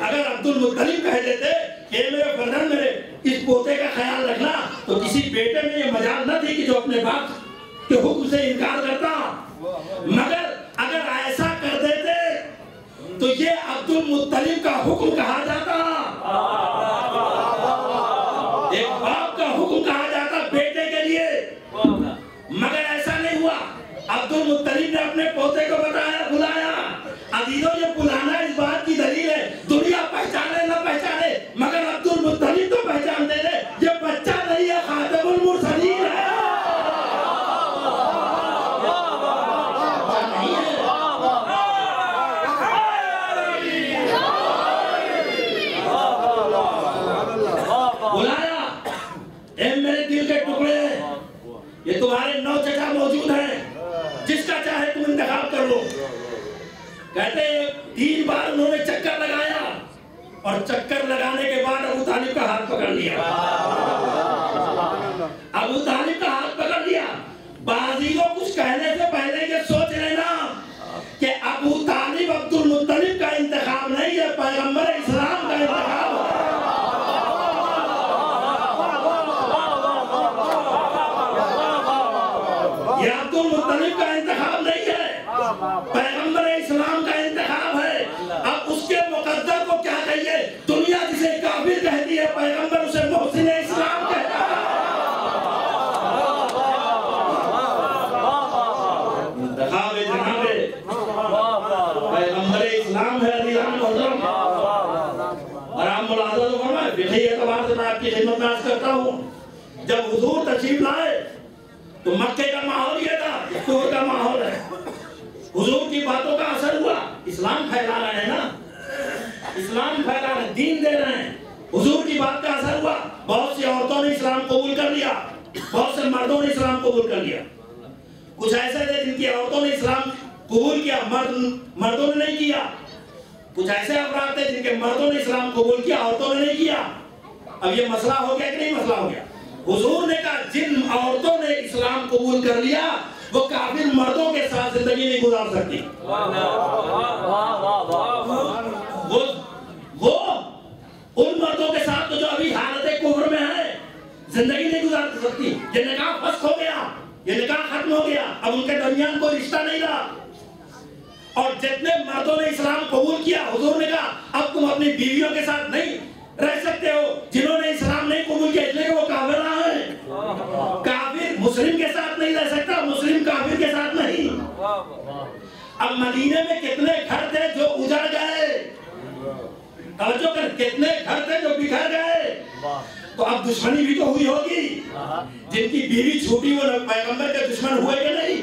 اگر عبد المطلب کہہ دیتے کہ میرے فرزند میرے اس پوتے کا خیال رکھنا، تو کسی بیٹے میں یہ مجال نہ تھی کہ جو اپنے باپ کے حکم سے انکار کرتا. مگر اگر ایسا کر دیتے تو یہ عبد المطلب کا حکم کہا جاتا، ایک باپ کا حکم کہا جاتا بیٹے کے لیے. مگر ایسا نہیں ہوا. عبد المطلب نے اپنے پوتے کو بلایا. عزیزوں، یہ بلانا اس بات کی دلیل ہے، دنیا پہچانے نہ پہچانے مگر عبد المطلب تو پہچان دے دے، یہ بچہ نہیں ہے، خاتم المرسلین ہے. بلایا، اے میرے دل کے ٹکڑے، یہ تمہارے 9 چچا موجود ہیں، جس کا چاہے تم انتخاب کر لو۔ کہتے ہیں 3 بار انہوں نے چکر لگایا اور چکر لگانے کے بعد ابو طالب کا ہاتھ پکڑ لیا۔ ابو طالب کا ہاتھ پکڑ لیا۔ بازی کو کچھ کہنے سے پہلے یہ سوچ لینا کہ ابو طالب عبد المطلب کا انتخاب نہیں ہے، پیغمبر اسلام کا انتخاب ہے۔ یہ عبد المطلب کا انتخاب نہیں ہے، پیغمبر اسلام کا انتخاب ہے۔ اب اس کے مقدر کو کیا کہیے؟ دنیا جسے کافر کہتی ہے، پیغمبر اسے محسن اسلام کہتا ہے۔ انتخاب جناب پیغمبر اسلام ہے عزیزان محترم۔ اور آپ ملاحظہ تو فرمائیں، فقہی اعتبار سے میں آپ کی خدمت میں عرض کرتا ہوں، جب حضور تشریف لائے تو مکے کا ماحول یہ تھا، کفر کا ماحول ہے۔ حضور کی باتوں کا اثر ہوا، اسلام پھیلا رہے ہیں نا، اسلام پھیلا رہے ہیں، دین دے رہے ہیں۔ حضور کی بات کا اثر ہوا، بہت سی عورتوں نے اسلام قبول کر لیا، بہت سے مردوں نے اسلام قبول کر لیا۔ کچھ ایسے تھے جن کی عورتوں نے اسلام قبول کیا، مردوں نے نہیں کیا۔ کچھ ایسے افراد تھے جن کے مردوں نے اسلام قبول کیا، عورتوں نے نہیں کیا۔ اب یہ مسئلہ ہو گیا کہ نہیں مسئلہ ہو گیا؟ حضور نے کہا جن عورتوں نے اسلام قبول کر لیا وہ کافر مردوں کے ساتھ زندگی نہیں گزار سکتی۔ وہ ان مردوں کے ساتھ جو ابھی حالت کفر میں ہے زندگی نہیں گزار سکتی۔ یہ نکاح فسخ ہو گیا، یہ نکاح ختم ہو گیا، اب ان کے درمیان کوئی رشتہ نہیں رہا۔ اور جتنے مردوں نے اسلام قبول کیا، حضور نے کہا اب تم اپنی بیویوں کے ساتھ نہیں رہ سکتے ہو۔ جنہوں نے اسلام نہیں قبول کیا اس لیے کہ وہ کافر رہا ہے، کافر مسلم کے ساتھ نہیں رہ سکتا، مسلم کافر کے ساتھ نہیں۔ اب مدینے میں کتنے گھر تھے جو اجڑ گئے، توجہ کر، کتنے گھر تھے جو بکھر گئے۔ تو اب دشمنی بھی تو ہوئی ہوگی، جن کی بیوی چھوٹی وہ پیغمبر کے دشمن ہوئے کہ نہیں،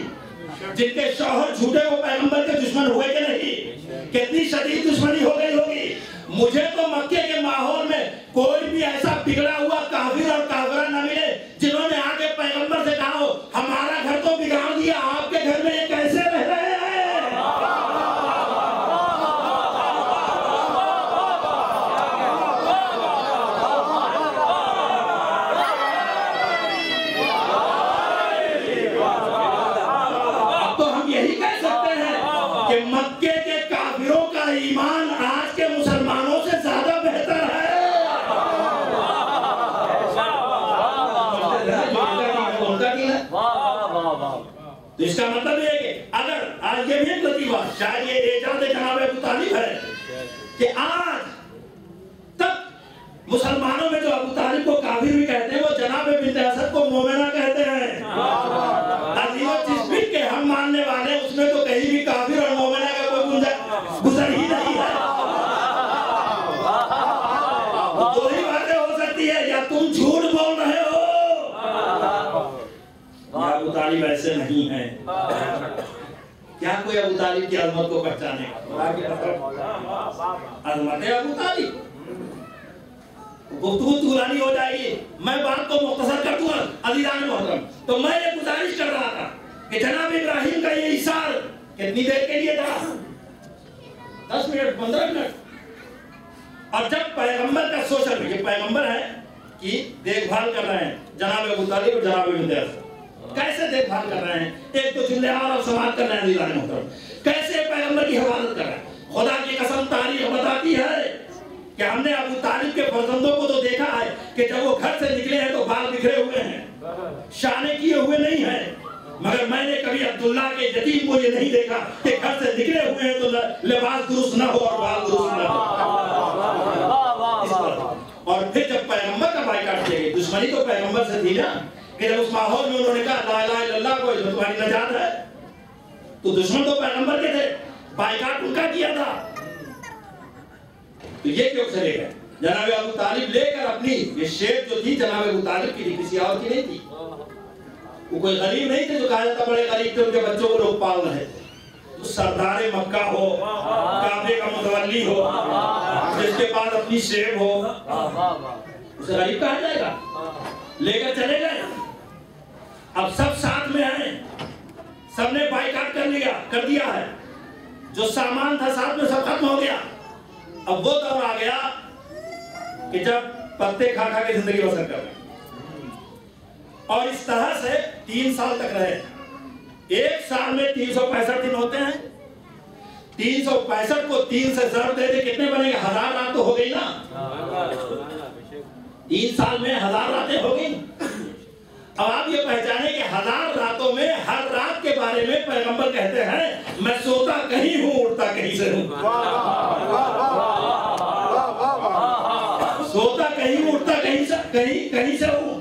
جن کے شوہر چھوٹے وہ پیغمبر کے دشمن ہوئے کہ نہیں، کتنی شدید دشمنی ہو گئی ہوگی۔ مجھے تو مکے کے ماحول میں کوئی بھی ایسا بگڑا ہوا کافر اور کافرہ نہ ملے جنہوں نے آ کے پیغمبر سے کہا ہو ہمارا گھر تو بگاڑ دیا، آپ کے گھر میں یہ کیسے رہ رہے ہیں۔ اب تو ہم یہی کہہ سکتے ہیں کہ مکے کے کافروں کا ایمان آج کے مسلمانوں سے زیادہ بہتر ہے۔ تو اس کا مطلب یہ ہے کہ اگر آج یہ بھی ایک لطیفہ، شاید یہ اعجاز جناب ابو طالب ہے کہ آج تک مسلمانوں میں جو ابو طالب کو کافر بھی کہتے ہیں وہ جناب بنت اسد کو مومنہ کہتے ہیں۔ عظیمت جس بھی کے ہم ماننے والے اس میں تو کہیں بھی کافر اور مومنہ کا کوئی گزر ہی نہیں ہے۔ دو ہی باتیں ہو سکتی ہے، یا تم جھوٹ بول رہے ہو یا ابو طالب ایسے نہیں ہیں۔ کیا کوئی ابو طالب کی عظمت کو پہچانے گا؟ عظمت ابو طالب گفتگو طولانی ہو جائے گی، میں بات کو مختصر کر دوں گا عزیزان محترم۔ تو میں یہ گزارش کر رہا تھا کہ جناب ابراہیم کا یہ اشار کتنی دیر کے لیے تھا؟ 10 منٹ 15 منٹ۔ اور جب پیغمبر کا سوشل یہ پیغمبر ہے کہ دیکھ بھال کر رہے ہیں جناب ابو طالب اور جناب بنت اسد، کیسے دیکھ بھال کر رہے ہیں، ایک تو جملے اور سماعت کر رہے ہیں عزیزان محترم، کیسے پیغمبر کی حفاظت کر رہے ہیں۔ خدا کی قسم تاریخ بتاتی ہے کہ ہم نے ابو طالب کے فرزندوں کو تو دیکھا ہے کہ جب وہ گھر سے نکلے ہیں تو بال بکھرے ہوئے ہیں، شانے کیے ہوئے نہیں ہیں، مگر میں نے کبھی عبداللہ کے یتیم کو یہ نہیں دیکھا کہ گھر سے نکلے ہوئے ہیں تو لباس درست نہ ہو اور بال درست نہ ہو۔ اور پھر جب پیغمبر کا بائیکاٹ کیا گیا، دشمنی تو پیغمبر سے تھی نا، کہ جب اس ماحول میں انہوں نے کہا لا الہ الا اللہ کو جو تمہاری نجات ہے، تو دشمن تو پیغمبر کے تھے، بائیکاٹ ان کا کیا تھا۔ تو یہ کیوں چلے گئے؟ جناب ابو طالب لے کر اپنی یہ شیپ جو تھی جناب ابو طالب کی تھی، کسی اور کی نہیں تھی۔ وہ کوئی غریب نہیں تھے جو کہا جاتا بڑے غریب تھے، ان کے بچوں کو لوگ پال رہے تھے۔ تو سردار مکہ ہو، کعبے کا متولی ہو، جس کے پاس اپنی شیپ ہو، اسے غریب کہا جائے گا؟ لے کر چلے گئے۔ اب سب ساتھ میں ہیں، سب نے بائیکاٹ کر دیا ہے، جو سامان تھا ساتھ میں سب ختم ہو گیا۔ اب وہ دور آ گیا کہ جب پتے کھا کھا کے زندگی بسر کر رہے ہیں، اور اس طرح سے 3 سال تک رہے۔ ایک سال میں 365 دن ہوتے ہیں، 365 کو 3 سے ضرب دے دے کتنے بنے گے؟ 1000 رات تو ہو گئی نا۔ 3 سال میں 1000 راتیں ہو گئی۔ اب آپ یہ پہچانے کہ 1000 راتوں میں ہر رات کے بارے میں پیغمبر کہتے ہیں میں سوتا کہیں ہوں اٹھتا کہیں سے ہوں، سوتا کہیں ہوں اٹھتا کہیں سے ہوں۔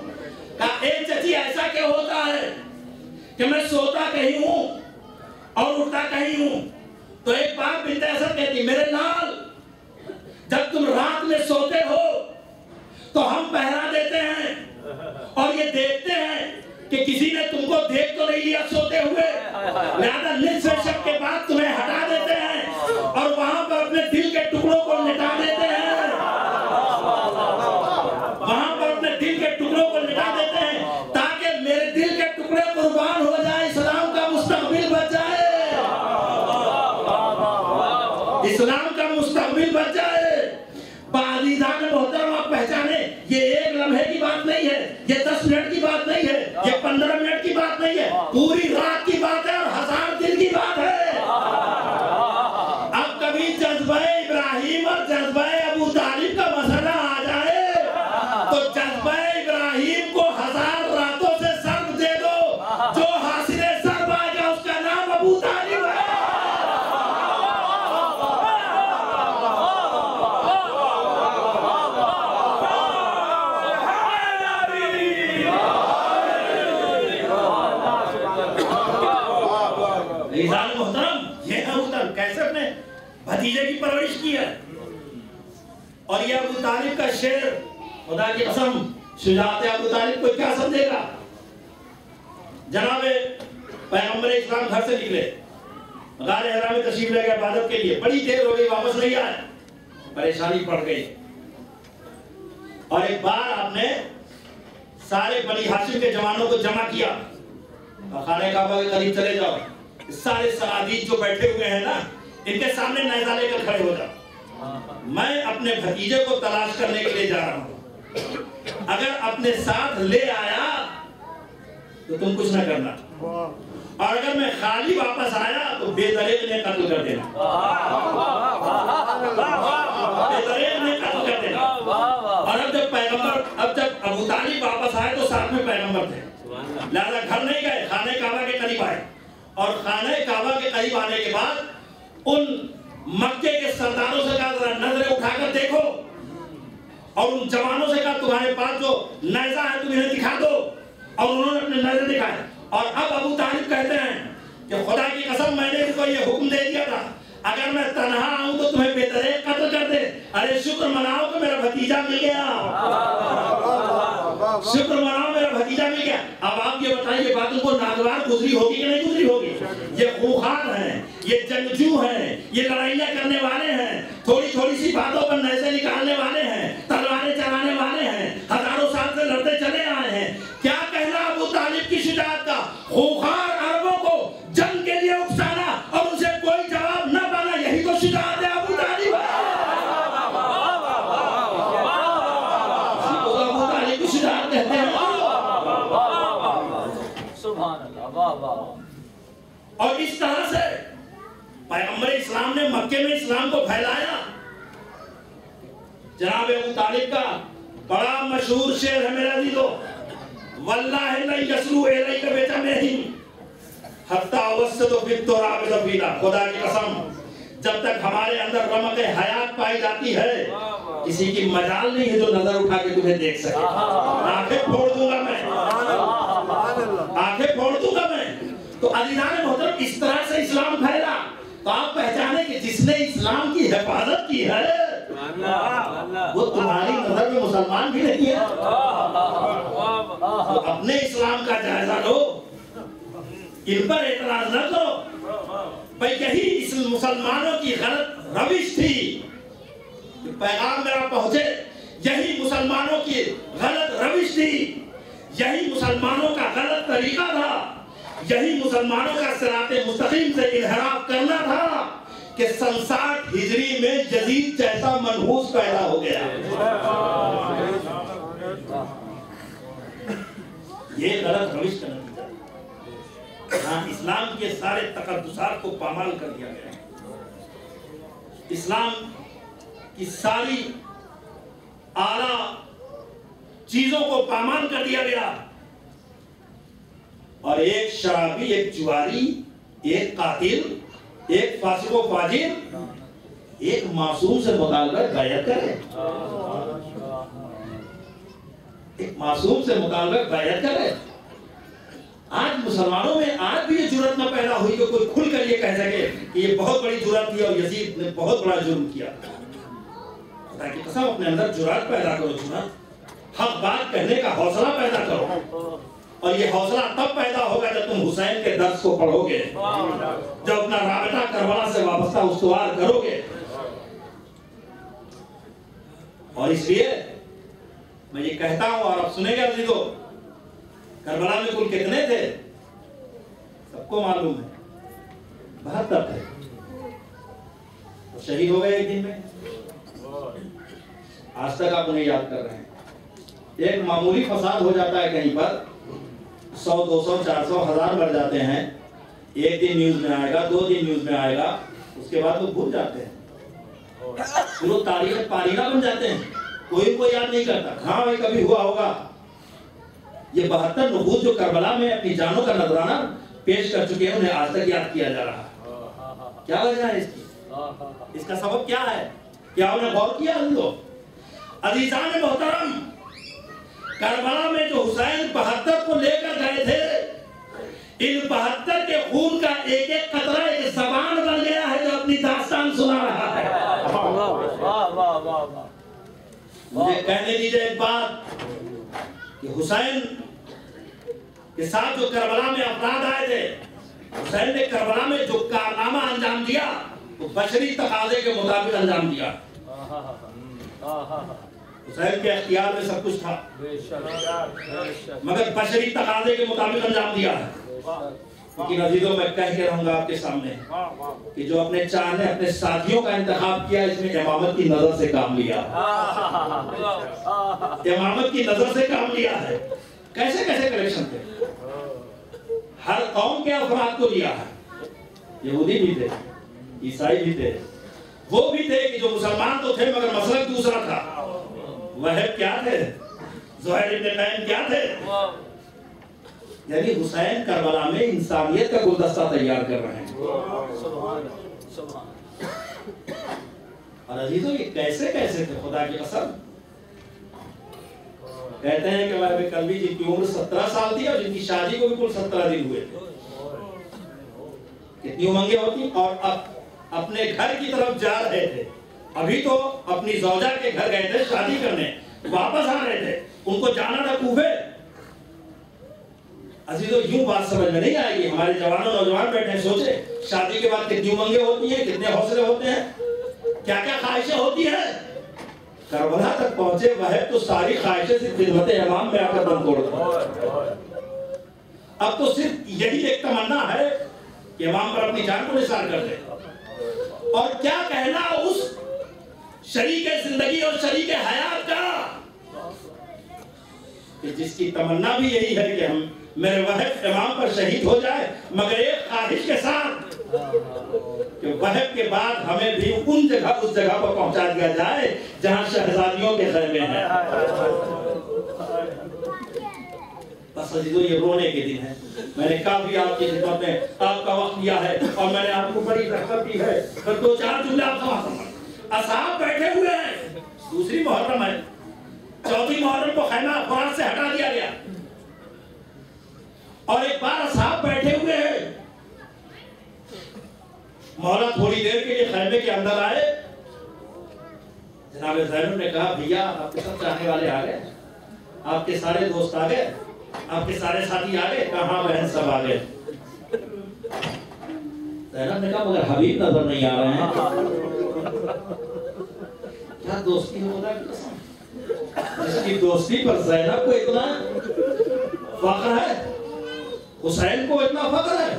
کہا ایک چچی ایسا کیا ہوتا ہے کہ میں سوتا کہیں ہوں اور اٹھتا کہیں ہوں؟ تو ایک باپ بنت اسد کہتی میرے لال جب تم رات میں سوتے ہو تو ہم پہرا دیتے ہیں اور یہ دیکھتے ہیں کہ کسی نے تم کو دیکھ تو نہیں لیا سوتے ہوئے، لہذا نصف شب کے بعد تمہیں ہٹا دیتے ہیں اور وہاں پر اپنے دل کے ٹکڑوں کو لٹا دیتے ہیں، وہاں پر اپنے دل کے ٹکڑوں کو لٹا دیتے ہیں تاکہ میرے دل کے ٹکڑے قربان ہو جائے، اسلام کا مستقبل بچ جائے، اسلام کا مستقبل بچ جائے۔ عزیزان محترم آپ پہچانے یہ ایک لمحے کی بات نہیں ہے، یہ 10 منٹ کی بات نہیں ہے، یہ 15 منٹ کی بات نہیں ہے، پوری رات کی بات ہے اور 1000 دن کی بات ہے۔ اب کبھی جذبہ ابراہیم اور جذبہ ابو طالب کا مسئلہ آ جائے تو جذبہ ابراہیم کو 1000 راتوں سے ضرب دے دو، جو حاصل ضرب آئے گا اس کا نام ابو طالب ہے۔ محترم یہ ہے ابو طالب، کیسے اپنے بھتیجے کی پرورش کی ہے، اور یہ ابو طالب کا شعر، خدا کی قسم شجاعت ابو طالب کو کیا سمجھے گا۔ جناب پیغمبر اسلام گھر سے نکلے، غار حرا میں تشریف لے گئے عبادت کے لیے، بڑی دیر ہو گئی واپس نہیں آئے، پریشانی پڑ گئی، اور ایک بار آپ نے سارے بنی ہاشم کے جوانوں کو جمع کیا، خانہ کعبہ کے قریب چلے جاؤ، سارے سرادید جو بیٹھے ہوئے ہیں نا ان کے سامنے نیزہ لے کر کھڑے ہو جاؤ، میں اپنے بھتیجے کو تلاش کرنے کے لیے جا رہا ہوں، اگر اپنے ساتھ لے آیا تو تم کچھ نہ کرنا، اور اگر میں خالی واپس آیا تو بے دریغ نے قتل کر دینا، بے دریغ نے قتل کر دینا۔ اور اب جب ابو طالب واپس آئے تو ساتھ میں پیغمبر تھے، لہذا گھر نہیں گئے، خانہ کعبہ کے قریب آئے، اور خانہ کعبہ کے قریب آنے کے بعد ان مکے کے سرداروں سے کہا ذرا نظریں اٹھا کر دیکھو، اور ان جوانوں سے کہا تمہارے پاس جو نیزہ ہے تم انہیں دکھا دو، اور انہوں نے اپنے نیزے دکھائے۔ اور اب ابو طالب کہتے ہیں کہ خدا کی قسم میں نے ان کو یہ حکم دے دیا تھا اگر میں تنہا آؤں تو تمہیں بے دریغ قتل کر دے، ارے شکر مناؤ کہ میرا بھتیجا مل گیا، شکر مناؤ میرا بھتیجا مل گیا۔ اب آپ یہ بتائیں یہ بات ان کو ناگوار گزری ہوگی کہ نہیں گزری ہوگی؟ یہ خوخار ہیں، یہ جنگجو ہیں، یہ لڑائیاں کرنے والے ہیں، تھوڑی تھوڑی سی باتوں پر نیزے نکالنے والے ہیں، تلواریں چلانے والے ہیں، ہزاروں سال سے لڑتے چلے آئے ہیں۔ کیا کہنا ابو طالب کی شجاعت کا؟ خوخار عربوں کو جنگ کے لیے اکسانا اور ان سے کوئی جواب نہ پانا، یہی تو شجاعت ہے ابو طالب ہے۔ ابو طالب کی شجاعت کہتے ہیں۔ اور اس طرح سے پیغمبر اسلام نے مکے میں اسلام کو پھیلایا۔ جناب ابو طالب کا بڑا مشہور شعر ہے میرے عزیزو، واللہ لن یسلو الیک بجمعہم حتی اوسط فی التراب دفینا، خدا کی قسم جب تک ہمارے اندر رمق حیات پائی جاتی ہے کسی کی مجال نہیں ہے جو نظر اٹھا کے تمہیں دیکھ سکے۔ آنکھیں پھوڑ دوں گا میں، آنکھیں پھوڑ دوں گا میں۔ تو عزیزان محترم اس طرح سے اسلام پھیلا، تو آپ پہچانے کہ جس نے اسلام کی حفاظت کی ہے وہ تمہاری نظر میں مسلمان بھی نہیں ہے۔ تو اپنے اسلام کا جائزہ لو، ان پر اعتراض نہ کرو۔ بھئی یہی اس مسلمانوں کی غلط روش تھی، پیغام میرا پہنچے، یہی مسلمانوں کی غلط روش تھی، یہی مسلمانوں کا غلط طریقہ تھا، یہی مسلمانوں کا صراط مستقیم سے انحراف کرنا تھا کہ سن 60 ہجری میں یزید جیسا منحوس پیدا ہو گیا۔ یہ غلط روش کا نتیجہ، ہاں اسلام کے سارے تقدسات کو پامال کر دیا گیا، اسلام کی ساری اعلیٰ چیزوں کو پامال کر دیا گیا، اور ایک شرابی، ایک جواری، ایک قاتل، ایک فاسق و فاجر ایک معصوم سے مطالبہ بیعت کرے، ایک معصوم سے مطالبہ بیعت کرے۔ آج مسلمانوں میں آج بھی یہ جرأت نہ پیدا ہوئی کہ کوئی کھل کر یہ کہہ سکے کہ یہ بہت بڑی جرأت تھی اور یزید نے بہت بڑا جرم کیا۔ خدا کی قسم اپنے اندر جرأت پیدا کرو، جرأت، حق بات کہنے کا حوصلہ پیدا کرو، اور یہ حوصلہ تب پیدا ہوگا جب تم حسین کے درس کو پڑھو گے، جب اپنا رابطہ کربلا سے وابستہ استوار کرو گے۔ اور اس لیے میں یہ کہتا ہوں، اور اب سنیں گے عزیزو، کربلا میں کل کتنے تھے سب کو معلوم ہے، 72 تھے، شہید ہو گئے ایک دن میں، آج تک آپ انہیں یاد کر رہے ہیں۔ ایک معمولی فساد ہو جاتا ہے کہیں پر، 100 200 400 1000 مر جاتے ہیں، ایک دن نیوز میں آئے گا، 2 دن نیوز میں آئے گا، اس کے بعد وہ بھول جاتے ہیں، پھر وہ تاریخ پارینہ بن جاتے ہیں، کوئی کو یاد نہیں کرتا۔ ہاں بھائی کبھی ہوا ہوگا۔ یہ 72 نفوس جو کربلا میں اپنی جانوں کا نذرانہ پیش کر چکے ہیں، انہیں آج تک یاد کیا جا رہا ہے۔ کیا وجہ ہے اس کی؟ اس کا سبب کیا ہے؟ کیا انہیں غور کیا عزیزان محترم؟ کربلا میں جو حسین 72 کو لے کر گئے تھے، ان 72 کے خون کا ایک ایک قطرہ ایک زبان بن گیا ہے جو اپنی داستان سنا رہا ہے۔ مجھے کہنے دیجئے ایک بات کہ حسین کے ساتھ جو کربلا میں افراد آئے تھے، حسین نے کربلا میں جو کارنامہ انجام دیا وہ بشری تقاضے کے مطابق انجام دیا۔ حسین کے اختیار میں سب کچھ تھا، مگر بشری تقاضے کے مطابق انجام دیا ہے۔ لیکن عزیزوں میں کہہ کے رہوں گا آپ کے سامنے کہ جو اپنے چاہنے اپنے ساتھیوں کا انتخاب کیا، اس میں امامت کی نظر سے کام لیا، امامت کی نظر سے کام لیا ہے۔ کیسے کیسے کلیکشن تھے، ہر قوم کے افراد کو لیا ہے، یہودی بھی تھے، عیسائی بھی تھے، وہ بھی تھے کہ جو مسلمان تو تھے مگر مسلک دوسرا تھا۔ وہب کیا تھے، زہیر ابن قیم کیا تھے، یعنی حسین کربلا میں انسانیت کا گلدستہ تیار کر رہے ہیں۔ اور عزیزوں یہ کیسے کیسے تھے، خدا کی قسم کہتے ہیں کہ وہب کلبی جن کی عمر 17 سال تھی اور جن کی شادی کو بھی کل 17 دن ہوئے تھے، کتنی امنگیں ہوتی، اور اب اپنے گھر کی طرف جا رہے تھے، ابھی تو اپنی زوجہ کے گھر گئے تھے شادی کرنے، واپس آ رہے تھے، ان کو جانا تھا کوفے۔ عزیزو یوں بات سمجھ میں نہیں آئے گی، ہمارے جوانوں نوجوان بیٹھے ہیں، سوچے شادی کے بعد کتنی امنگیں ہوتی ہیں، کتنے حوصلے ہوتے ہیں، کیا کیا خواہشیں ہوتی ہیں۔ کربلا تک پہنچے، وہب تو ساری خواہشیں صرف خدمت امام میں آ کر دم توڑ دیں۔ اب تو صرف یہی ایک تمنا ہے کہ امام پر اپنی جان کو نثار کر دے، اور کیا کہنا اس شریک زندگی اور شریک حیات کا کہ جس کی تمنا بھی یہی ہے کہ ہم میرے وہب امام پر شہید ہو جائے، مگر ایک خواہش کے ساتھ کہ وہب کے بعد ہمیں بھی اس جگہ پر پہنچا دیا جائے جہاں شہزادیوں کے خیمے ہیں۔ بس عزیزو یہ رونے کے دن ہے، میں نے کافی آپ کی خدمت میں آپ کا وقت دیا ہے، اور میں نے آپ کو بڑی رحمت دی ہے، پر 2-4 جملے آپ سمجھ۔ اصحاب بیٹھے ہوئے ہیں، دوسری محرم ہے، چوتھی محرم کو خیمہ فرات سے ہٹا دیا گیا، اور ایک بار اصحاب بیٹھے ہوئے ہیں، مولا تھوڑی دیر کے لیے خیمے کے اندر آئے، جناب زینب نے کہا بھیا آپ کے سب چاہنے والے آ گئے، آپ کے سارے دوست آ گئے، آپ کے سارے ساتھی آ گئے، کہاں بہن سب آ گئے۔ زینب نے کہا مگر حبیب نظر نہیں آ رہے ہیں۔ کیا دوستی ہو رہا ہے، جس کی دوستی پر زینب کو اتنا فخر ہے؟ حسین کو اتنا فخر ہے؟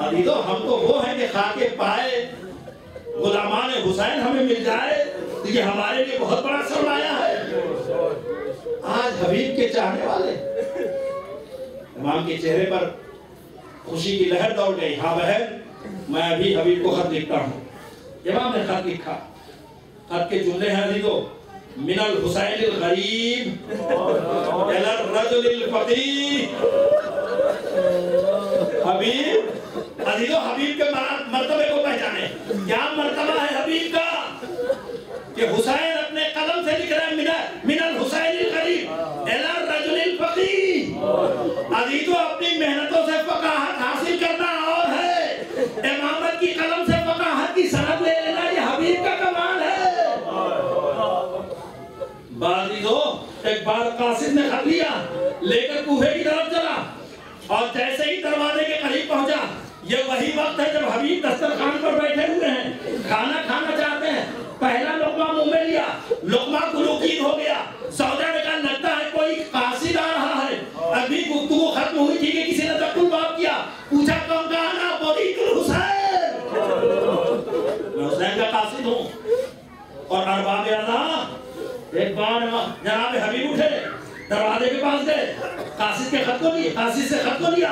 عزیزو ہم تو وہ ہیں کہ خاکے پائے غلامان حسین ہمیں مل جائے تو یہ ہمارے لیے بہت بڑا سرمایہ ہے۔ آج حبیب کے چاہنے والے امام کے چہرے پر خوشی کی لہر دوڑ گئی۔ ہاں بہن، میں ابھی حبیب کو خط لکھتا ہوں۔ امام نے خط لکھا، خط کے جملے ہیں عزیزو: من الحسین الغریب الی الرجل الفقیر۔ حبیب، عزیزو حبیب کے مرتبے کو پہچانے۔ کیا مرتبہ ہے حبیب کا کہ حسین اپنے قلم سے لکھ رہے ہیں من الحسین الغریب الی الرجل الفقیر۔ عزیزو اپنی محنتوں سے فقاہت حاصل کرنا اور ہے، امامت کی قلم سے فقاہت کی سند لے لینا یہ حبیب کا کمال ہے۔ عزیزو ایک بار قاصد نے خط لیا، لے کر کوفے کی طرف چلا، اور جیسے ہی دروازے کے قریب پہنچا، یہ وہی وقت ہے جب حبیب دسترخوان پر بیٹھے ہوئے ہیں، کھانا کھانا چاہتے ہیں۔ پہلا لقمہ منہ میں لیا، لقمہ کلوکین ہو گیا۔ سودا نے کہا لگتا ہے کوئی قاصد آ رہا ہے۔ ابھی گفتگو ختم ہوئی تھی کہ کسی نے تقل باب کیا، پوچھا کون کہا؟ نا بریت الحسین، میں حسین کا قاصد ہوں۔ اور ارباب اعلیٰ ایک بار جناب حبیب اٹھے، دروازے کے پاس گئے، قاصد کے خط کو لیے، قاصد سے خط کو لیا،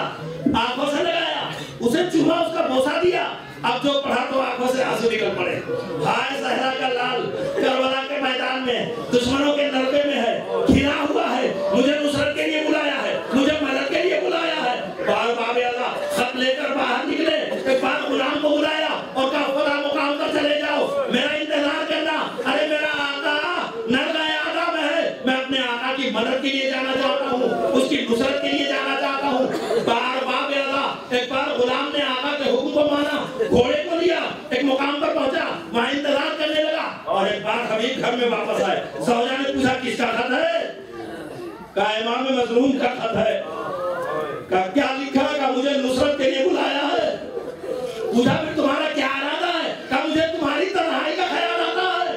آنکھوں سے لگایا، اسے چوما، اس کا بوسہ دیا۔ اب جو پڑھا تو آنکھوں سے آنسو نکل پڑے۔ ہائے زہرا کا لال کربلا کے میدان میں دشمنوں کے لڑکے میں ہے، گھرا ہوا ہے، مجھے نصرت کے لیے بلایا ہے، مجھے مدد کے لیے بلایا ہے۔ بار باب اعلیٰ خط لے کر باہر نکلے، ایک بار غلام کو بلایا اور کہا فلاں مقام پر چلے جاؤ، میرا انتظار کرنا۔ ارے میرا آقا نرگائے آدم ہے، میں اپنے آقا کی مدد کے لیے جانا چاہتا ہوں، اس کی نصرت کے لیے جانا چاہتا ہوں۔ بار باب اعلیٰ ایک بار غلام نے آقا کے حکم کو مانا، گھوڑے کو لیا، ایک مقام پر پہنچا، وہاں انتظار کرنے لگا۔ اور ایک بار حبیب گھر میں واپس آئے، زوجہ نے پوچھا کس کا خط ہے؟ کہا امام مظلوم کا خط ہے۔ کہا کیا لکھا ہے؟ کہا مجھے نصرت کے لیے بلایا ہے۔ پوچھا پھر تمہارا کیا ارادہ ہے؟ کہا مجھے تمہاری تنہائی کا خیال آتا ہے۔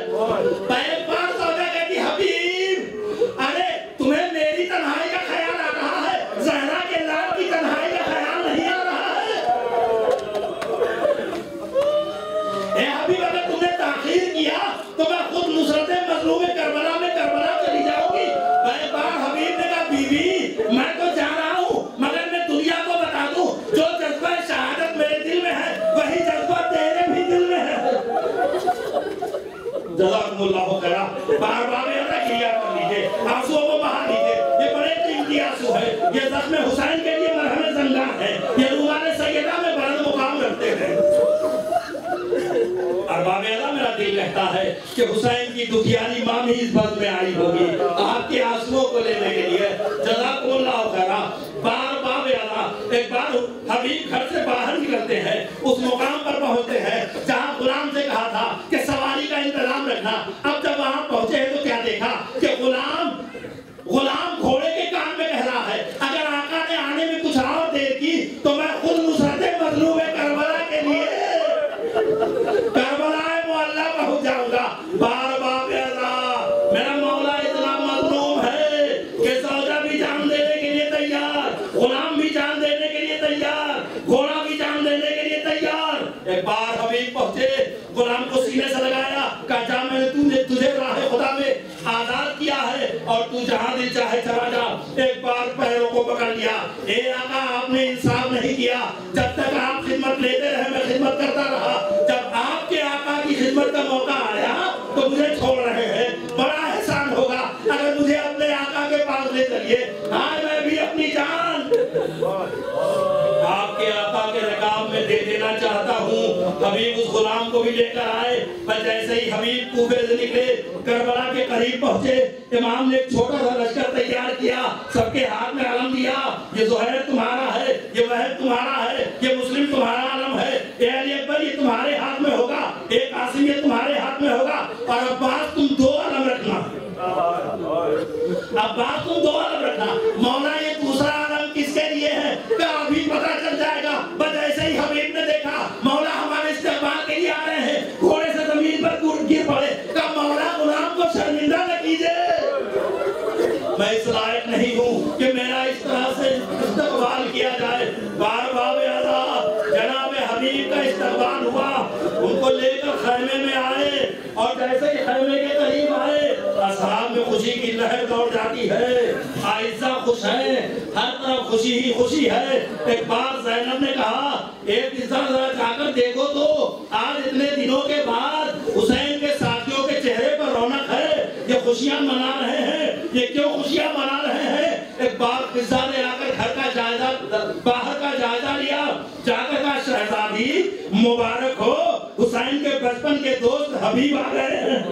ایک بار زوجہ کہتی حبیب، ارے تمہیں میری تنہائی کا خیال آ رہا ہے، زہرا کے لال کی تنہائی کا خیال نہیں آ رہا ہے۔ اے حبیب اگر تم نے تاخیر کیا تو میں خود نصرت مظلوم کربلا میں کربلا چلی جاؤں گی۔ ایک بار حبیب نے کہا بی بی میں تو جا رہا ہوں، مگر میں دنیا کو بتا دوں جو جذبہ شہادت میرے دل میں ہے وہی جذبہ تیرے بھی دل میں ہے۔ جزاکم اللہ خیرا۔ بار بار کیا کر لیجیے، آنسوؤں کو بہا لیجیے، یہ بڑے قیمتی آنسو ہے، یہ زخم حسین کے لیے مرہم زنگار ہے، یہ رومان سیدہ میں بلند مقام رکھتے ہیں۔ ارباب اعلیٰ میرا دل کہتا ہے کہ حسین کی دکھیاری ماں بھی اس بز میں آئی ہوگی آپ کے آنسوؤں کو لینے کے لیے۔ جزاکم اللہ خیرا۔ بار باب اعلیٰ ایک بار حبیب گھر سے باہر نکلتے ہیں، اس مقام پر پہنچتے ہیں جہاں غلام سے کہا تھا کہ سواری کا انتظام رکھنا۔ اب جب وہاں پہنچے ہیں تو کیا دیکھا کہ غلام گھوڑے کے کان میں کہہ رہا ہے اگر آقا نے آنے میں کچھ اور دیر کی تو میں خود نصرت مظلوم کربلا کے لیے کربلائے معلیٰ پہنچ جاؤں گا۔ بار باب اعلیٰ میرا مولا اتنا مظلوم ہے کہ زوجہ بھی جان دینے کے لیے تیار، غلام بھی جان دینے کے لیے تیار، گھوڑا بھی جان دینے کے لیے تیار۔ ایک بار حبیب پہنچے، غلام کو سینے سے لگایا، کہا جا میں نے تجھے راہ خدا میں آزاد کیا ہے اور تو جہاں دل چاہے چلا جا۔ ایک بار پیروں کو پکڑ لیا، اے آقا آپ نے انصاف نہیں کیا، جب تک آپ خدمت لیتے رہے میں خدمت کرتا رہا، جب آپ کے آقا کی خدمت کا موقع آیا تو مجھے چھوڑ رہے ہیں، بڑا احسان ہوگا اگر مجھے اپنے آقا کے پاس لے چلیے، ہاں میں بھی اپنی جان آپ کے آقا کے رکاب میں دے دینا چاہتا ہوں۔ حبیب اس غلام کو بھی لے کر آئے، پر جیسے ہی حبیب کوفے سے نکلے کربلا کے قریب پہنچے، امام نے ایک چھوٹا سا لشکر تیار کیا، سب کے ہاتھ میں علم دیا، یہ زہیر تمہارا ہے، یہ وحید تمہارا ہے، یہ مسلم تمہارا علم ہے، اے علی اکبر یہ تمہارے ہاتھ میں ہوگا، اے قاسم یہ تمہارے ہاتھ میں ہوگا، اور عباس تم دو علم رکھنا، عباس تم دو علم رکھنا۔ مولا یہ دوسرا علم کس کے لیے ہے کہ ابھی پتہ چل جائے گا۔ بس ایسے ہی حبیب نے دیکھا مولا ہمارے استقبال کے لیے آ رہے ہیں، گھوڑے سے زمین پر گر پڑے، کہا مولا غلام کو شرمندہ نہ کیجئے، میں اس لائق نہیں ہوں کہ میرا اس طرح ان کو لے کر خیمے میں آئے اور جیسے ہی خیمے کے قریب آئے اصحاب میں خوشی کی لہر دوڑ جاتی ہے. عائشہ خوش ہیں, ہر طرف خوشی ہی خوشی ہے. ایک بار زینب نے کہا ایک انسان ذرا جا کر دیکھو تو آج اتنے دنوں کے بعد حسین کے ساتھیوں کے چہرے پر رونق ہے, یہ خوشیاں منا رہے ہیں, یہ کیوں خوشیاں منا رہے ہیں. ایک بار قصہ نے آ کر گھر کا جائزہ باہر کا جائزہ لیا, جا کر کہا شہزادی مبارک ہو, حسین کے بچپن کے دوست حبیب آ گئے ہیں.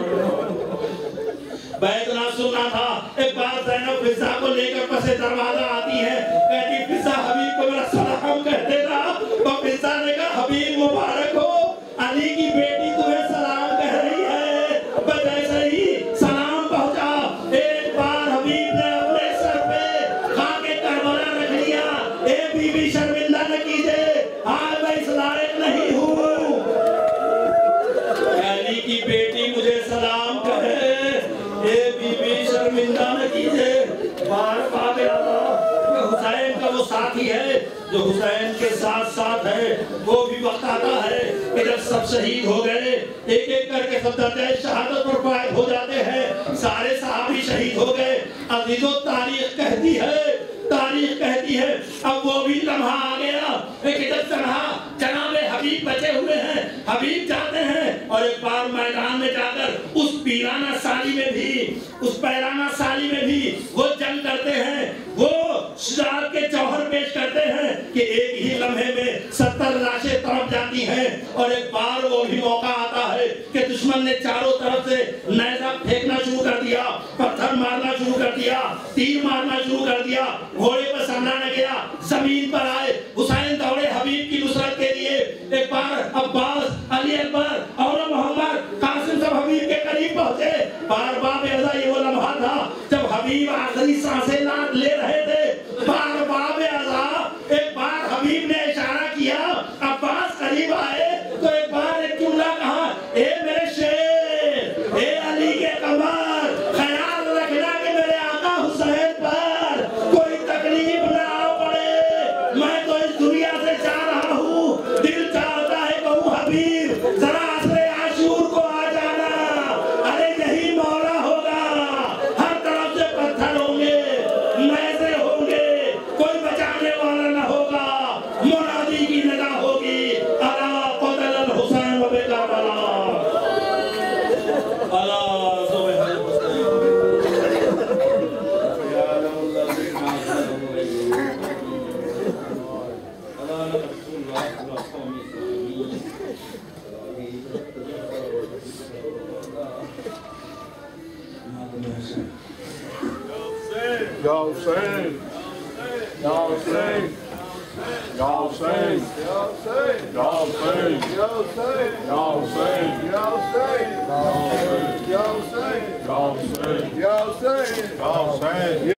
بیت نہ سننا تھا. ایک بار زینب فضا کو لے کر پسے دروازہ آتی ہے, کہتی فضا حبیب کو میرا سلام کہتے تھا. تو فضا نے کہا حبیب مبارک ہو, علی کی بیٹی تمہیں سلام کہہ رہی ہے. بس ایسے ہی سلام پہنچا. ایک بار حبیب نے اپنے سر پہ خاک کربلا رکھ لیا. اے بی بی شرمندہ نہ کیجیے, آج میں اس لائق نہیں ہوں. علی کی بیٹی مجھے سلام کہے, اے بی بی شرمندہ نہ کیجیے. بار باب اللہ حسین کا وہ ساتھی ہے جو حسین کے ساتھ ساتھ ہے. وہ بھی وقت آتا ہے کہ جب سب شہید ہو گئے, ایک ایک کر کے سب درجہ شہادت پر فائز ہو جاتے ہیں. سارے صحابی شہید ہو گئے. عزیزو تاریخ کہتی ہے, تاریخ کہتی ہے اب وہ بھی لمحہ آ گیا کہ جب جناب حبیب بچے ہوئے ہیں. حبیب جاتے ہیں اور ایک بار میدان میں جا کر اس پیرانہ سالی میں بھی وہ جنگ کرتے ہیں. وہ شجاعت کے جوہر پیش کرتے ہیں کہ ایک ہی لمحے میں 70 لاشیں تڑپ جاتی ہیں. اور ایک بار وہ بھی موقع آتا ہے کہ دشمن نے چاروں طرف سے نیزہ پھینکنا شروع کر دیا, پتھر مارنا شروع کر دیا, تیر مارنا شروع کر دیا. گھوڑے پر سامنا نہ گیا, زمین پر آئے. حسین دوڑے حبیب کی نصرت کے لیے. ایک بار عباس, علی اکبر اور محمد قاسم سب حبیب کے قریب پہنچے. بار باب اعزا یہ وہ لمحہ تھا جب حبیب آخری سانسیں لے رہے تھے. بار باب اعزا ایک بار حبیب نے اشارہ کیا, عباس قریب آئے تو ایک بار ایک جملہ کہا, اے میرے شیر, اے علی کے قمر, خیال رکھنا کہ میرے آقا حسین پر کوئی تکلیف نہ آ پڑے. میں تو اس دنیا سے جا رہا ہوں, دل چاہتا ہے کہوں حبیب ذرا عصر عاشور کو آ جانا. ارے یہی مولا ہوگا, ہر طرف سے پتھر ہوں گے, نیزے ہوں گے, کوئی بچانے والا نہ ہوگا. منادی کی ندا ہوگی, الا قتل الحسین و بکربلا, الا ذبح الحسین. Ya Hussein, Ya Hussein, Ya Hussein, Ya Hussein, Ya Hussein, Ya Hussein, Ya Hussein, Ya Hussein, Ya Hussein, Ya Hussein, Ya Hussein, Ya Hussein, Ya Hussein.